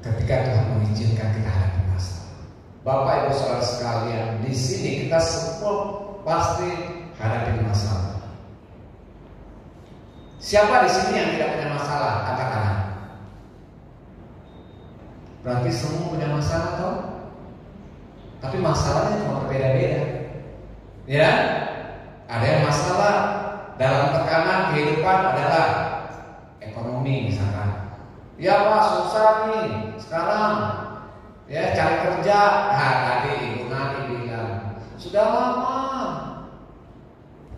Ketika Tuhan mengizinkan kita hadapi masalah, Bapak Ibu Saudara sekalian, di sini kita semua pasti hadapi masalah. Siapa di sini yang tidak punya masalah? Angkat tangan. Berarti semua punya masalah toh? Tapi masalahnya cuma berbeda-beda. Ya, ada yang masalah dalam tekanan kehidupan adalah ekonomi misalkan. Ya Pak, susah nih sekarang. Ya, cari kerja. Nah, tadi Ibu Nani bilang sudah lama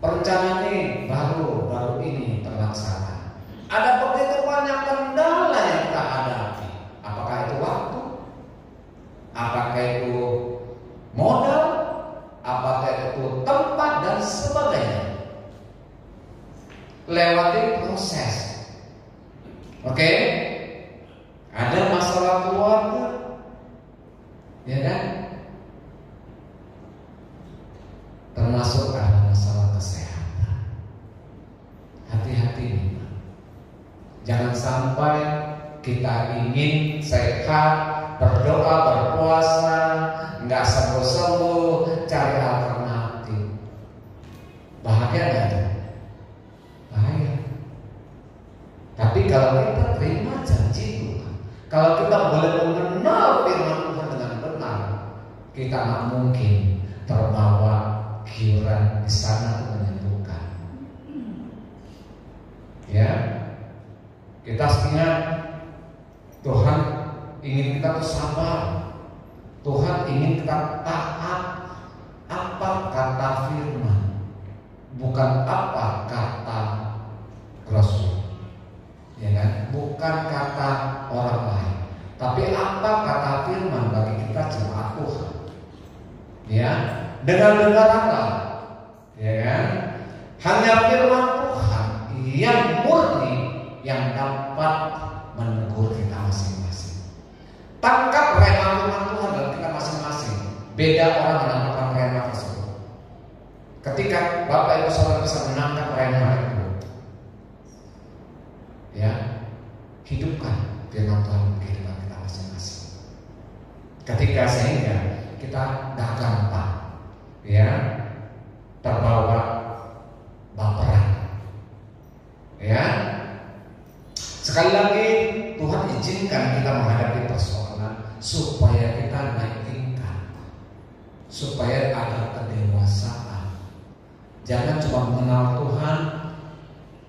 perencanaan ini baru ini terlaksana. Ada begitu banyak kendala yang kita hadapi. Apakah itu waktu? Apakah itu modal? Apakah itu tempat dan sebagainya? Lewati proses. Oke? Ada masalah keluarga, ya kan? Termasuk ada masalah kesehatan. Hati-hati nih. Jangan sampai kita ingin sehat, berdoa, berpuasa, nggak sembuh-sembuh, cari alternatif. Bahagia nggak itu? Bahaya. Tapi kalau kita terima janji Tuhan, kalau kita boleh mengenal firman Tuhan dengan benar, kita nggak mungkin terbawa giuran di sana untuk menyembuhkan. Ya, kita ingat Tuhan ingin kita bersabar. Tuhan ingin kita taat. Apa kata firman, bukan apa kata Rasul, ya kan? Bukan kata orang lain, tapi apa kata firman bagi kita jemaat Tuhan. Ya, dengar-dengaranlah, ya kan? Hanya firman Tuhan yang murni yang dapat menegur kita masing-masing. Tangkap rema firman Tuhan dalam kita masing-masing. Beda orang menangkap rema tersebut. Ketika Bapak Ibu Saudara bisa menangkap rema itu, ya, hidupkan firman Tuhan di kehidupan kita masing-masing. Ketika sehingga kita gak gampang, ya, terbawa baperan, ya. Sekali lagi Tuhan izinkan kita menghadapi persoalan supaya kita naik tingkat, supaya ada kedewasaan. Jangan cuma mengenal Tuhan,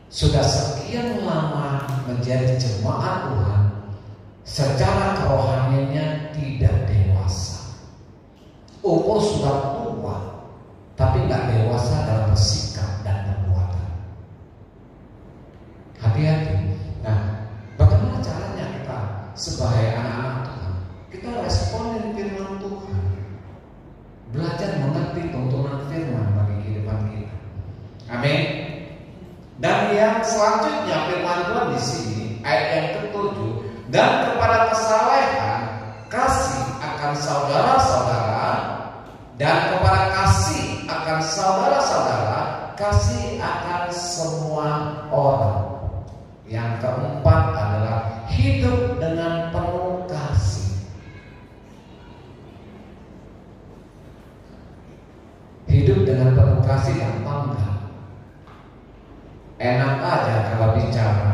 sudah sekian lama menjadi jemaat Tuhan, secara kerohaniannya tidak dewasa. Umur sudah tua, tapi nggak dewasa dalam bersikap dan perbuatan. Hati-hati. Nah, bagaimana caranya kita sebagai anak-anak Tuhan? Kita responin firman Tuhan, belajar mengerti tuntunan firman bagi kehidupan kita. Amin. Dan yang selanjutnya firman Tuhan di sini ayat yang ke-7, dan kepada kesalehan kasih akan saudara-saudara, dan kepada kasih akan saudara-saudara, kasih akan semua orang. Yang keempat adalah hidup dengan penuh kasih. Hidup dengan penuh kasih gampang enggak? Enak aja kalau bicara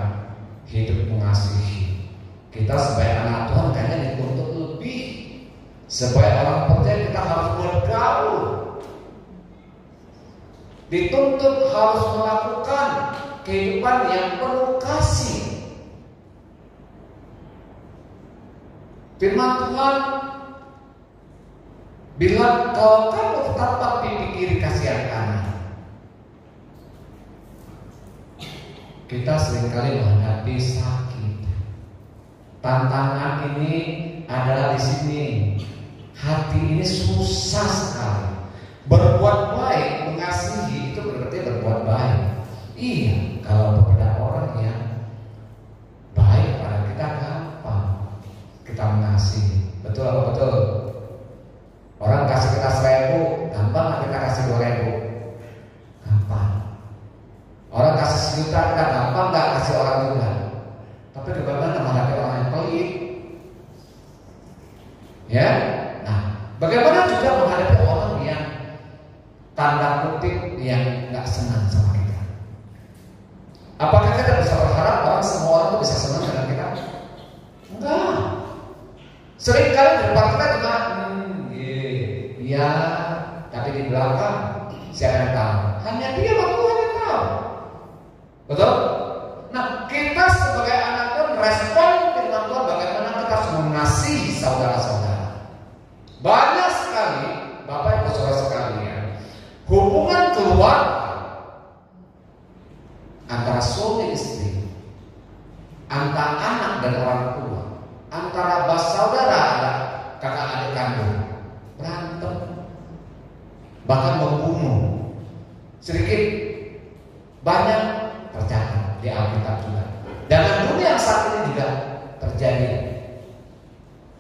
hidup mengasihi. Kita sebagai anak Tuhan kayaknya dituntut lebih. Sebagai orang percaya kita harus bergaul, dituntut harus melakukan kehidupan yang penuh kasih. Firman Tuhan bilang, kalau kamu tapak pipi kiri kasihan kanan. Kita seringkali menghadapi sakit. Tantangan ini adalah di sini. Hati ini susah sekali. Berbuat baik, mengasihi itu berarti berbuat baik. Iya, kalau kepada orang yang juta kita gampang nggak kasih orang juga. Tapi bagaimana menghadapi orang yang pelit? Ya, nah bagaimana juga menghadapi orang yang tanda kutip yang nggak senang sama kita? Apakah kita bisa berharap orang semua orang itu bisa senang dengan kita? Enggak. Seringkali di depan kita cuma iya, tapi di belakang siapa yang tahu? Hanya dia waktu yang tahu. Betul? Nah, kita sebagai anak Tuhan respon firman Tuhan bagaimana kita harus mengasihi saudara-saudara. Banyak sekali Bapak Ibu Saudara sekalian, hubungan keluarga antara suami istri, antara anak dan orang tua, antara saudara dan kakak adik kandung berantem, bahkan membunuh. Sedikit banyak tercatat di Alkitab juga. Dalam dunia yang saat ini juga terjadi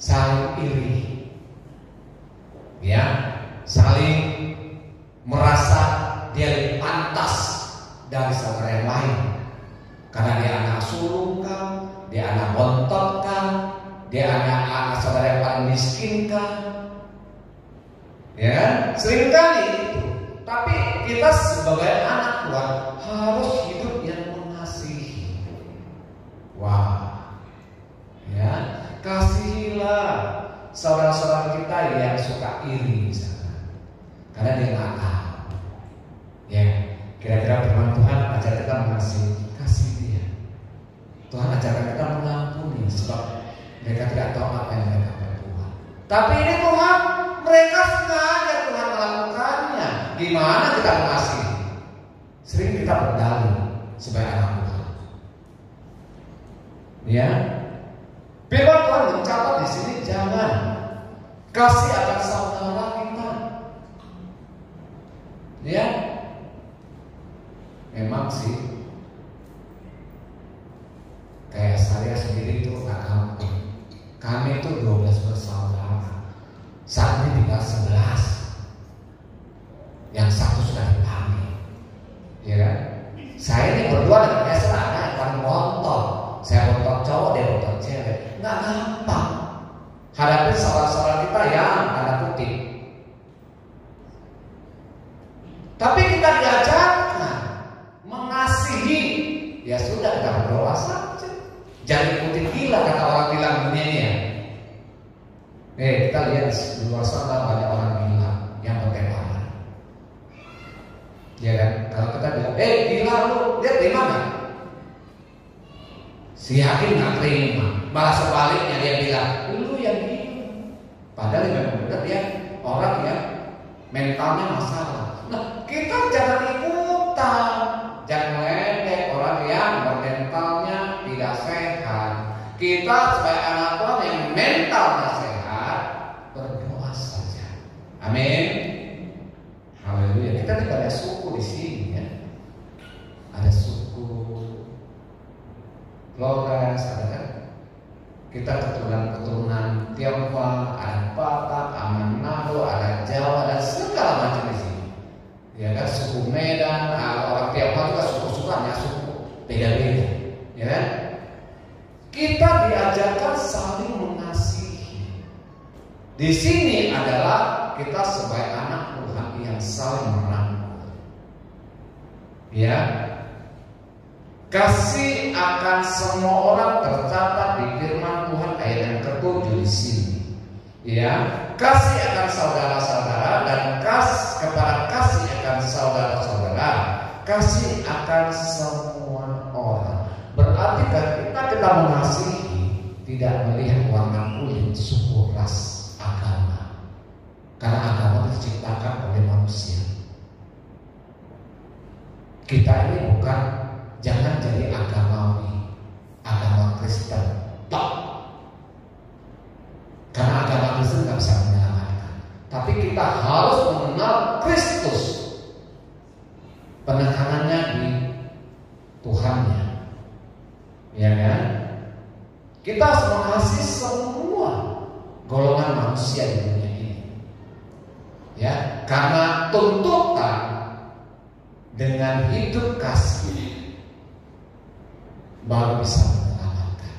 saling iri, ya, saling merasa dia lebih pantas dari saudara yang lain karena dia anak sulung kan, dia anak bontot kan, dia anak saudara yang paling miskin kan, ya, seringkali itu. Tapi kita sebagai anak Tuhan harus hidup yang mengasihi. Wah, ya, kasihilah saudara-saudara kita yang suka iri misalkan, karena dia nggak tahu. Ya, kira-kira firman Tuhan ajar kita mengasihi, kasih dia. Tuhan ajarkan kita mengampuni sebab mereka tidak tahu apa yang mereka berbuat. Tapi ini Tuhan, mereka sengaja Tuhan melakukannya. Gimana kita mengasihi? Sering kita berdalih sebagai anak Tuhan. Ya, firman Tuhan mencatat di sini jangan kasih akan saudara kita. Ya, memang sih kayak saya sendiri itu gak gampang. Kami itu 12 bersaudara, saat ini tinggal 11. Yang satu sudah dipanggil, ya kan? Saya ini berdua dengan Esther anak yang paling bontot. Saya bontot cowok, dia bontot cewek. Nggak gampang hadapi saudara-saudara kita yang tanda kutip. Tapi kita diajarkan mengasihi. Ya sudah, kita berdoa saja. Jangan ikuti gila kata orang bilang dunianya. Kita lihat di luar sana banyak orang gila yang bertebaran. Ya kan? Kalau kita bilang, gila lu, dia terima gak? Si hakim gak terima. Malah sebaliknya dia bilang, lu yang gila. Padahal memang benar dia orang yang mentalnya masalah. Nah, kita jangan ikutan, jangan meledek orang yang mentalnya tidak sehat. Kita sebagai anak Tuhan yang mentalnya sehat, berdoa saja. Amin. Haleluya. Kita tidak ada suku di sini ya. Ada suku Flores, ada kan? Kita keturunan Tionghoa, ada Batak, ada Manado, ada Jawa, ada segala macam di sini. Ya kan, suku Medan, orang Tionghoa juga suku-sukuannya suku beda-beda, ya kan? Kita diajarkan saling mengasihi. Di sini adalah kita sebagai anak Tuhan yang saling merangkul. Ya, kasih akan semua orang tercatat di firman Tuhan ayat yang ke-7 di sini. Ya, kasih akan saudara-saudara dan kasih akan saudara-saudara, kasih akan semua orang. Berarti kan kita mengasihi tidak melihat warna kulit, suku, ras, agama. Karena agama diciptakan oleh manusia. Kita ini bukan, jangan jadi agamawi, agama Kristen top. Karena agama Kristen nggak bisa menyelamatkan. Tapi kita harus mengenal Kristus. Penekanannya di Tuhannya, ya kan? Kita harus mengasihi semua golongan manusia di dunia ini. Ya, karena tuntutan dengan hidup kasih baru bisa menyelamatkan.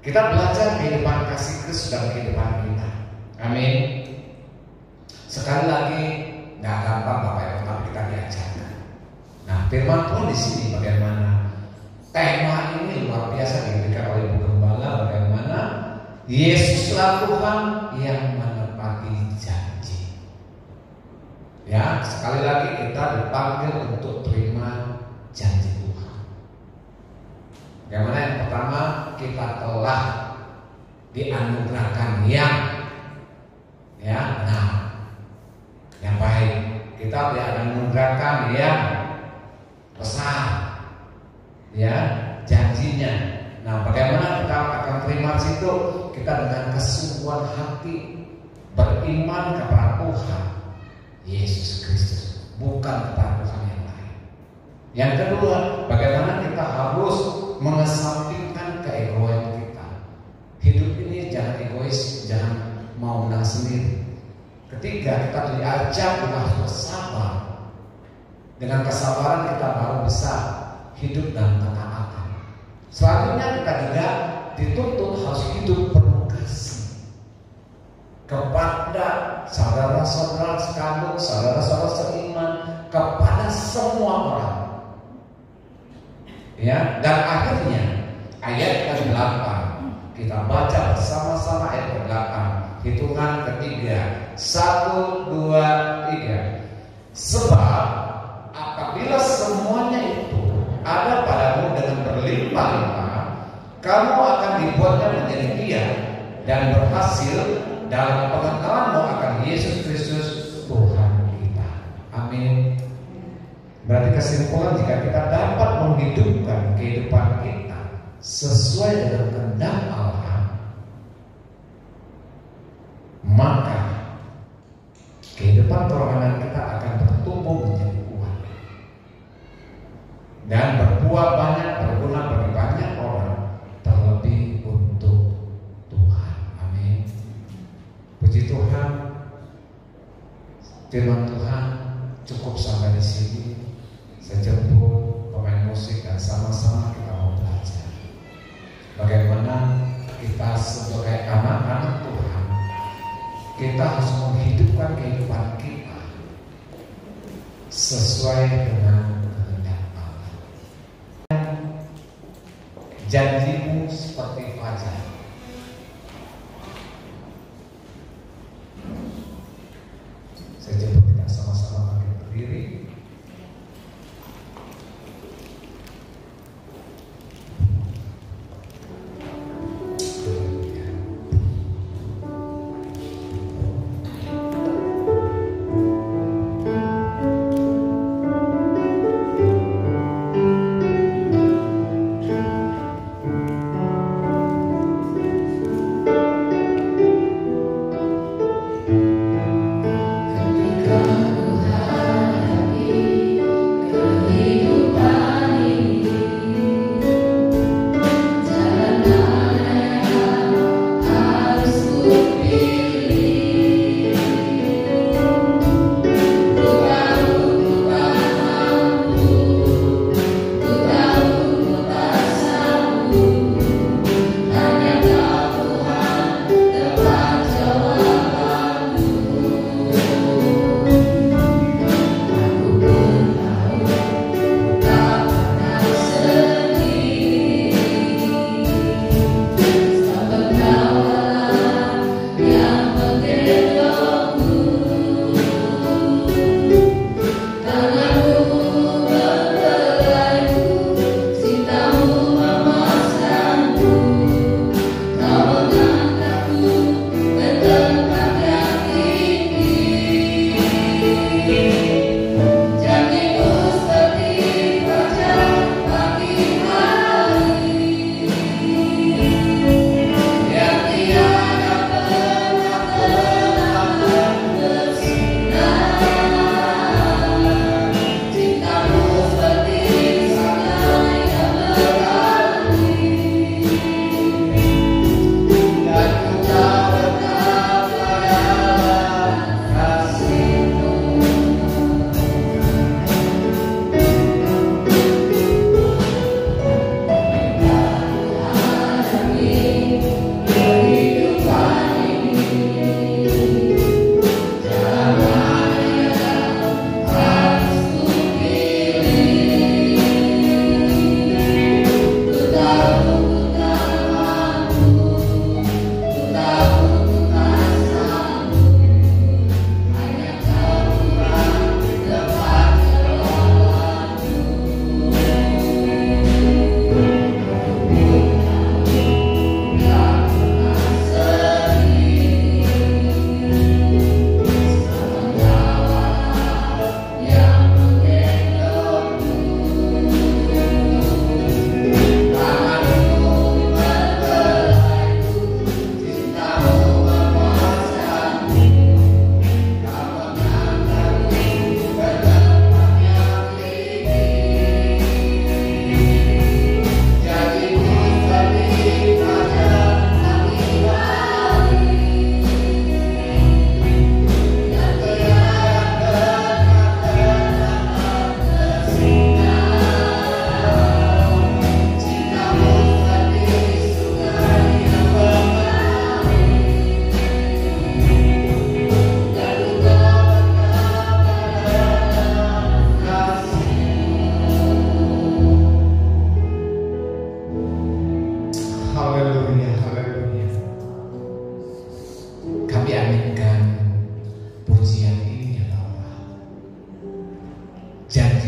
Kita belajar kehidupan kasih Kristus dalam kehidupan kita. Amin. Sekali lagi, nggak gampang Bapak Ibu, tapi kita diajarkan. Nah, firman Tuhan di sini bagaimana tema ini luar biasa diberikan oleh Ibu Gembala, bagaimana Yesuslah Tuhan yang menepati janji. Ya, sekali lagi kita dipanggil untuk terima janji Tuhan. Bagaimana yang pertama, kita telah dianugerahkan yang baik. Kita dianugerahkan yang besar, ya, janjinya. Nah, bagaimana kita akan terima situ? Kita dengan kesungguhan hati beriman kepada Tuhan Yesus Kristus, bukan kepada Tuhan yang lain. Yang kedua, bagaimana kita harus mengesampingkan keegoan kita. Hidup ini jangan egois, jangan mau menang sendiri. Ketiga, kita diajak kita harus bersabar. Dengan kesabaran kita baru bisa hidup dalam ketaatan. Selanjutnya kita juga dituntut harus hidup penuh kasih kepada saudara-saudara sekandung, saudara-saudara seiman, kepada semua orang. Ya, dan akhirnya ayat ke-8 kita baca bersama-sama ayat ke-8. Hitungan ketiga, 1, 2, 3. Sebab apabila semuanya itu ada padamu dengan berlimpah-limpah, kamu akan dibuatnya menjadi kaya dan berhasil dalam pengenalanmu akan Yesus Kristus Tuhan kita. Amin. Berarti kesimpulan, jika kita dapat menghidupkan kehidupan kita sesuai dengan kehendak Allah, maka kehidupan kerohanian kita akan bertumbuh menjadi kuat dan berbuah banyak, berguna bagi banyak orang, terlebih untuk Tuhan. Amin. Puji Tuhan, firman Tuhan cukup sampai di sini. Saya jemput pemain musik dan sama-sama kita mau belajar bagaimana kita sebagai anak-anak Tuhan, kita harus menghidupkan kehidupan kita sesuai dengan kehendak Allah. Janjimu seperti fajar. Saya jemput kita sama-sama bangkit berdiri.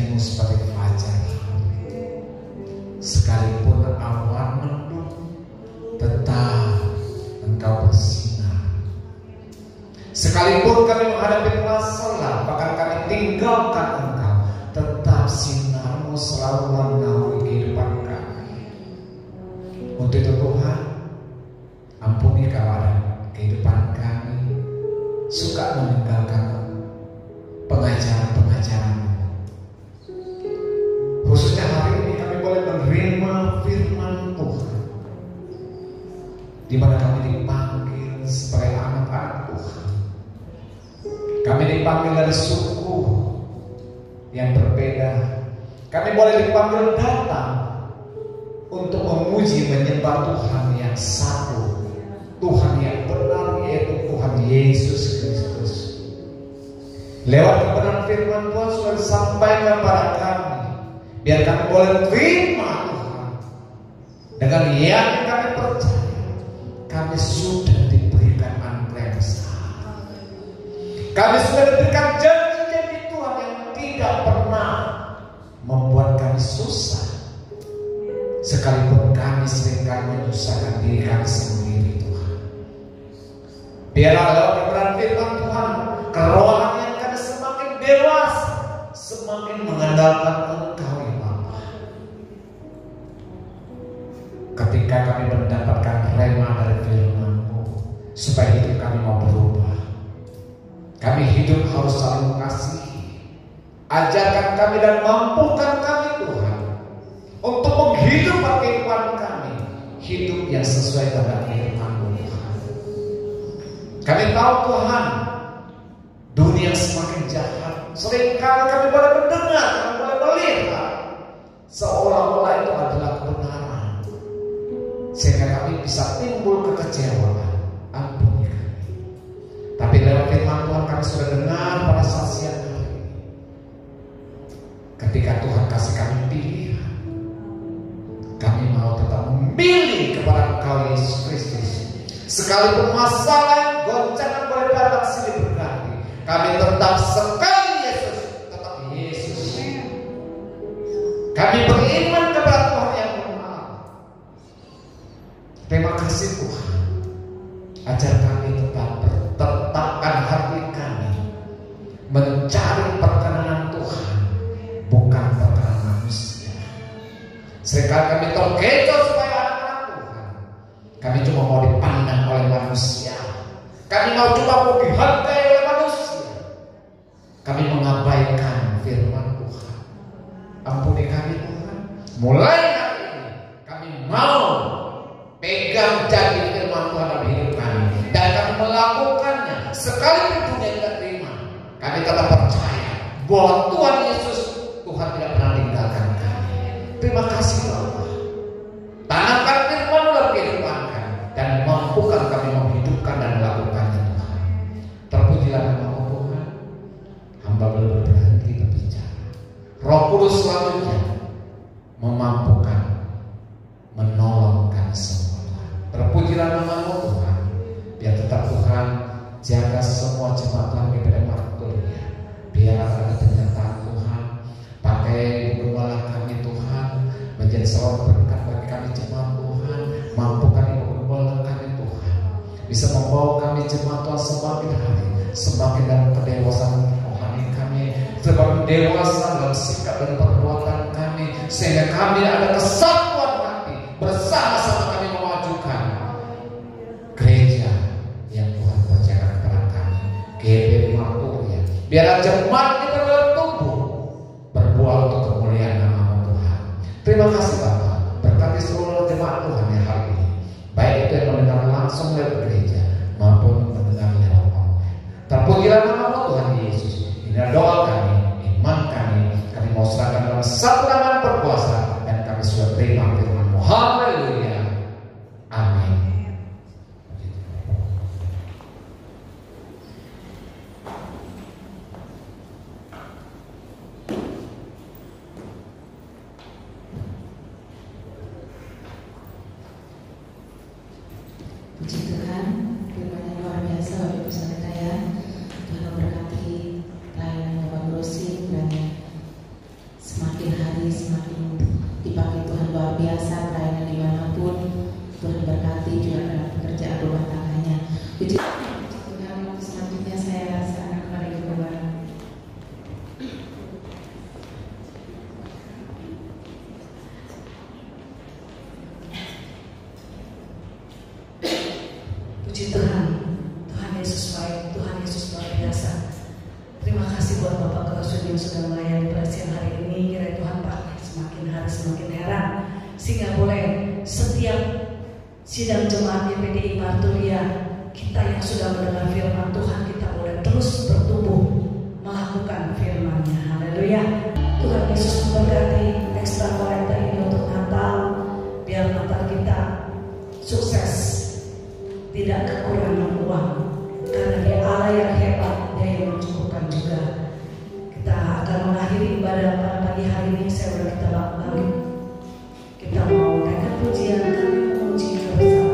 janjimu seperti fajar. Sekalipun awan mendung, tetap Engkau bersinar. Sekalipun kami menghadapi masalah, bahkan kami tinggalkan Engkau, tetap sinar-Mu selalu menaungi kehidupan kami. Untuk itu Tuhan, ampuni kalau ada kehidupan kami suka meninggalkan pengajaran-pengajaran-Mu. Khususnya hari ini kami boleh menerima firman Tuhan, di mana kami dipanggil sebagai anak-anak Tuhan. Kami dipanggil dari suku yang berbeda. Kami boleh dipanggil datang untuk memuji menyembah Tuhan yang satu, Tuhan yang benar, yaitu Tuhan Yesus Kristus. Lewat kebenaran firman Tuhan sudah disampaikan kepada kami, biar kami boleh terima Tuhan. Dengan yang kami percaya, kami sudah diberikan anugerah yang besar. Kami sudah diberikan janji-janji Tuhan yang tidak pernah membuat kami susah, sekalipun kami seringkali menyusahkan diri kami sendiri Tuhan. Biarlah lewat kebenaran firman Tuhan, kerohanian kami semakin dewasa, semakin mengandalkan Engkau ya Bapa. Ketika kami mendapatkan rema dari firman-Mu, supaya hidup kami mau berubah. Kami hidup harus saling mengasihi. Ajarkan kami dan mampukan kami Tuhan untuk menghidupkan kehidupan kami, hidup yang sesuai dengan firman-Mu Tuhan. Kami tahu Tuhan, dunia semakin jahat. Seringkali kami boleh mendengar, kami boleh melihat seolah-olah itu adalah kebenaran, sehingga kami bisa timbul kekecewaan. Ampuni kami. Tapi lewat firman Tuhan kami sudah dengar pada saat siang hari ini, ketika Tuhan kasih kami pilihan, kami mau tetap memilih kepada Engkau Yesus Kristus. Sekalipun masalah goncangan boleh datang silih berganti, kami tetap sekali Yesus, tetap Yesus. Kami beriman kepada Tuhan yang benar. Terima kasih Tuhan. Ajar kami tetapkan hati kami mencari perkenanan Tuhan, bukan perkenanan manusia. Seringkali kami terkecoh supaya anak-anak Tuhan, kami cuma mau dipandang oleh manusia, kami cuma mau dihargai oleh manusia. Kami mengabaikan firman Tuhan. Ampuni kami Tuhan. Mulai hari ini kami mau pegang janji firman Tuhan dalam hidup kami, dan kami melakukannya. Sekalipun dunia tidak terima, kami tetap percaya bahwa Tuhan Yesus, Tuhan tidak pernah meninggalkan kami. Terima kasih Bapa. Tanamkan firman dalam kehidupan kami, dan mampukan kami menghidupkan dan melakukannya Tuhan. Terpujilah nama-Mu Tuhan. Hamba belum berhenti berbicara. Roh Kudus selanjutnya memampukan, menolong kami semua Tuhan. Terpujilah nama-Mu Tuhan. Biar tetap Tuhan jaga semua jemaat Tuhan di pada waktunya. Biar ada penyertaan Tuhan. Pakai gembala kami Tuhan menjadi seorang berkat bagi kami jemaat Tuhan. Mampukan ibu gembala kami Tuhan bisa membawa kami jemaat Tuhan semakin hari, semakin dalam kedewasaan rohani kami, semakin dewasa dalam sikap dan perbuatan kami, sehingga kami ada kesatuan hati, bersama-sama kami memajukan gereja yang Tuhan percayakan kepada kami, GP Marturia. Biar jemaat kita bertumbuh, berbuah untuk kemuliaan nama-Mu Tuhan. Terima kasih Bapa. Berkati seluruh jemaat Tuhan yang hari ini, baik itu yang mendengar langsung lewat gereja maupun mendengar lewat online. Terpujilah nama-Mu Tuhan Yesus. Inilah doa kami, iman kami mau serahkan dalam satu tangan berkuasa, dan kami sudah terima firman-Mu. Haleluya. Amin. Puji Tuhan, firman yang luar biasa Bapak Ibu sekalian. Tuhan memberkati pelayanan Bapak Rosi dan semakin dipakai Tuhan luar biasa, pelayanan dimanapun. Tuhan berkati juga dalam pekerjaan rumah tangganya. Puji Tuhan. Selanjutnya saya serahkan kepada Ibu Bapak. Puji Tuhan, Tuhan Yesus baik, Tuhan Yesus luar biasa. Terima kasih buat Bapak Groswin yang sudah melayani pada siang hari ini. Kiranya Tuhan Pak semakin hari semakin heran, sehingga boleh setiap sidang jemaat GPDI Marturia, kita yang sudah mendengar firman Tuhan, kita boleh terus bertumbuh melakukan firman-Nya. Haleluya. Tuhan Yesus memberkati ekstra kolektor ini untuk Natal, biar Natal kita sukses, tidak kekurangan uang, karena Dia Allah yang hebat, Dia yang mencukupkan juga. Kita akan mengakhiri ibadah pada pagi hari ini. Saya udah kita balik, kita mau naikkan pujian, kami memuji kebesaran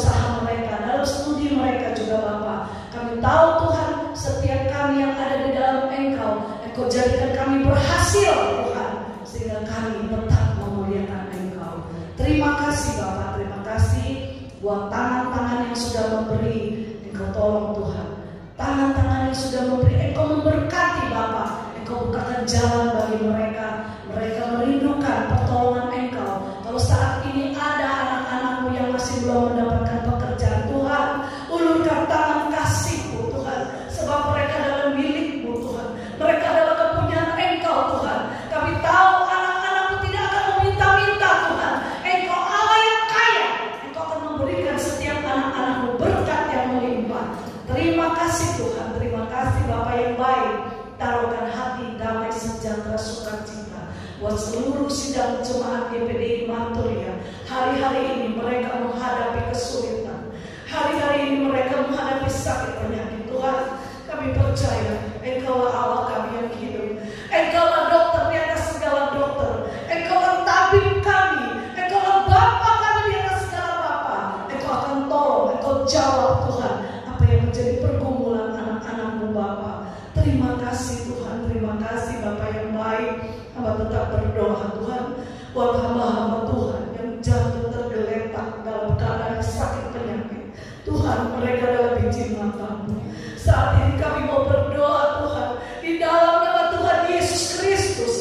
Tuhan. Kami tahu Tuhan, setiap kami yang ada di dalam Engkau Engkau jadikan kami berhasil Tuhan, sehingga kami tetap memuliakan Engkau. Terima kasih Bapa, terima kasih buat tangan-tangan yang sudah memberi. Engkau tolong Tuhan, tangan-tangan yang sudah memberi, Engkau memberkati Bapa. Engkau bukakan jalan bagi mereka. Mereka merindukan pertolongan Engkau. Kalau saat ini ada anak-anakmu yang masih belum mendapatkan pekerjaan, Tuhan, ulurkan tangan kasih-Mu Tuhan, sebab mereka adalah milik-Mu Tuhan. Mereka adalah kepunyaan Engkau Tuhan. Kami tahu anak-anakmu tidak akan meminta-minta Tuhan. Engkau Allah yang kaya. Engkau akan memberikan setiap anak-anakmu berkat yang melimpah. Terima kasih Tuhan, terima kasih Bapa yang baik. Taruhkan hati damai sejahtera sukacita buat seluruh sidang jemaat GPDI Manturia. Hari-hari ini mereka menghadapi kesulitan. Hari-hari ini mereka menghadapi sakit penyakit. Tuhan, kami percaya Engkaulah Allah kami yang hidup. Engkaulah dokter di atas segala dokter. Engkaulah tabib kami. Engkaulah Bapa kami di atas segala Bapa. Engkau akan tolong, Engkau jawab Tuhan apa yang menjadi pergumulan anak-anakmu Bapa. Terima kasih Tuhan, terima kasih Bapa yang baik. Hamba tetap berdoa Tuhan buat hamba-hamba Tuhan yang jatuh tergeletak dalam keadaan sakit penyakit. Tuhan, mereka adalah biji mata-Mu. Saat ini kami mau berdoa Tuhan, di dalam nama Tuhan Yesus Kristus.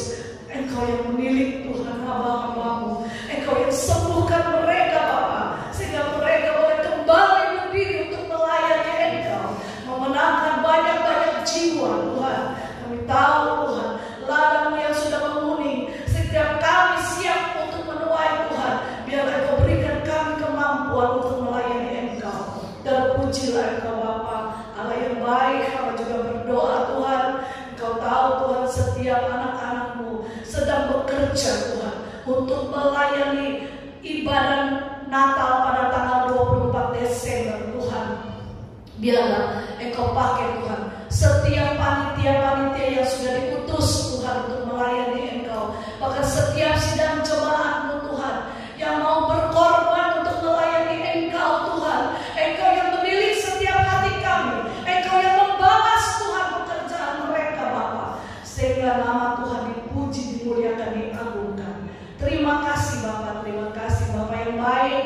Engkau yang menilik Tuhan hamba-hamba-Mu. Engkau yang sembuhkan mereka Bapa, sehingga mereka boleh kembali berdiri untuk melayani Engkau, memenangkan banyak-banyak jiwa Tuhan. Kami tahu Tuhan, ladang-Mu yang sudah menguning. Setiap kami siap untuk menuai Tuhan. Biar Engkau berikan kami kemampuan untuk melayani Engkau. Terpujilah Engkau Bapa, Allah yang baik. Kami juga berdoa Tuhan, Engkau tahu Tuhan setiap anak-anak-Mu sedang bekerja Tuhan untuk melayani ibadah Natal pada tanggal 24 Desember Tuhan. Biarlah Engkau pakai Tuhan setiap panitia-panitia yang sudah diutus Tuhan untuk melayani Engkau. Bahkan setiap sidang jemaat-Mu Tuhan yang mau berkorban untuk melayani Engkau Tuhan. Engkau yang menilik setiap hati kami. Engkau yang membalas Tuhan pekerjaan mereka Bapa, sehingga nama Tuhan dipuji, dimuliakan, diagungkan. Terima kasih Bapa, terima kasih Bapa yang baik.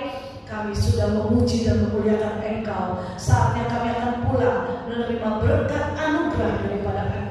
Kami sudah memuji dan memuliakan Engkau. Saatnya kami akan pulang menerima berkat anugerah daripada Engkau.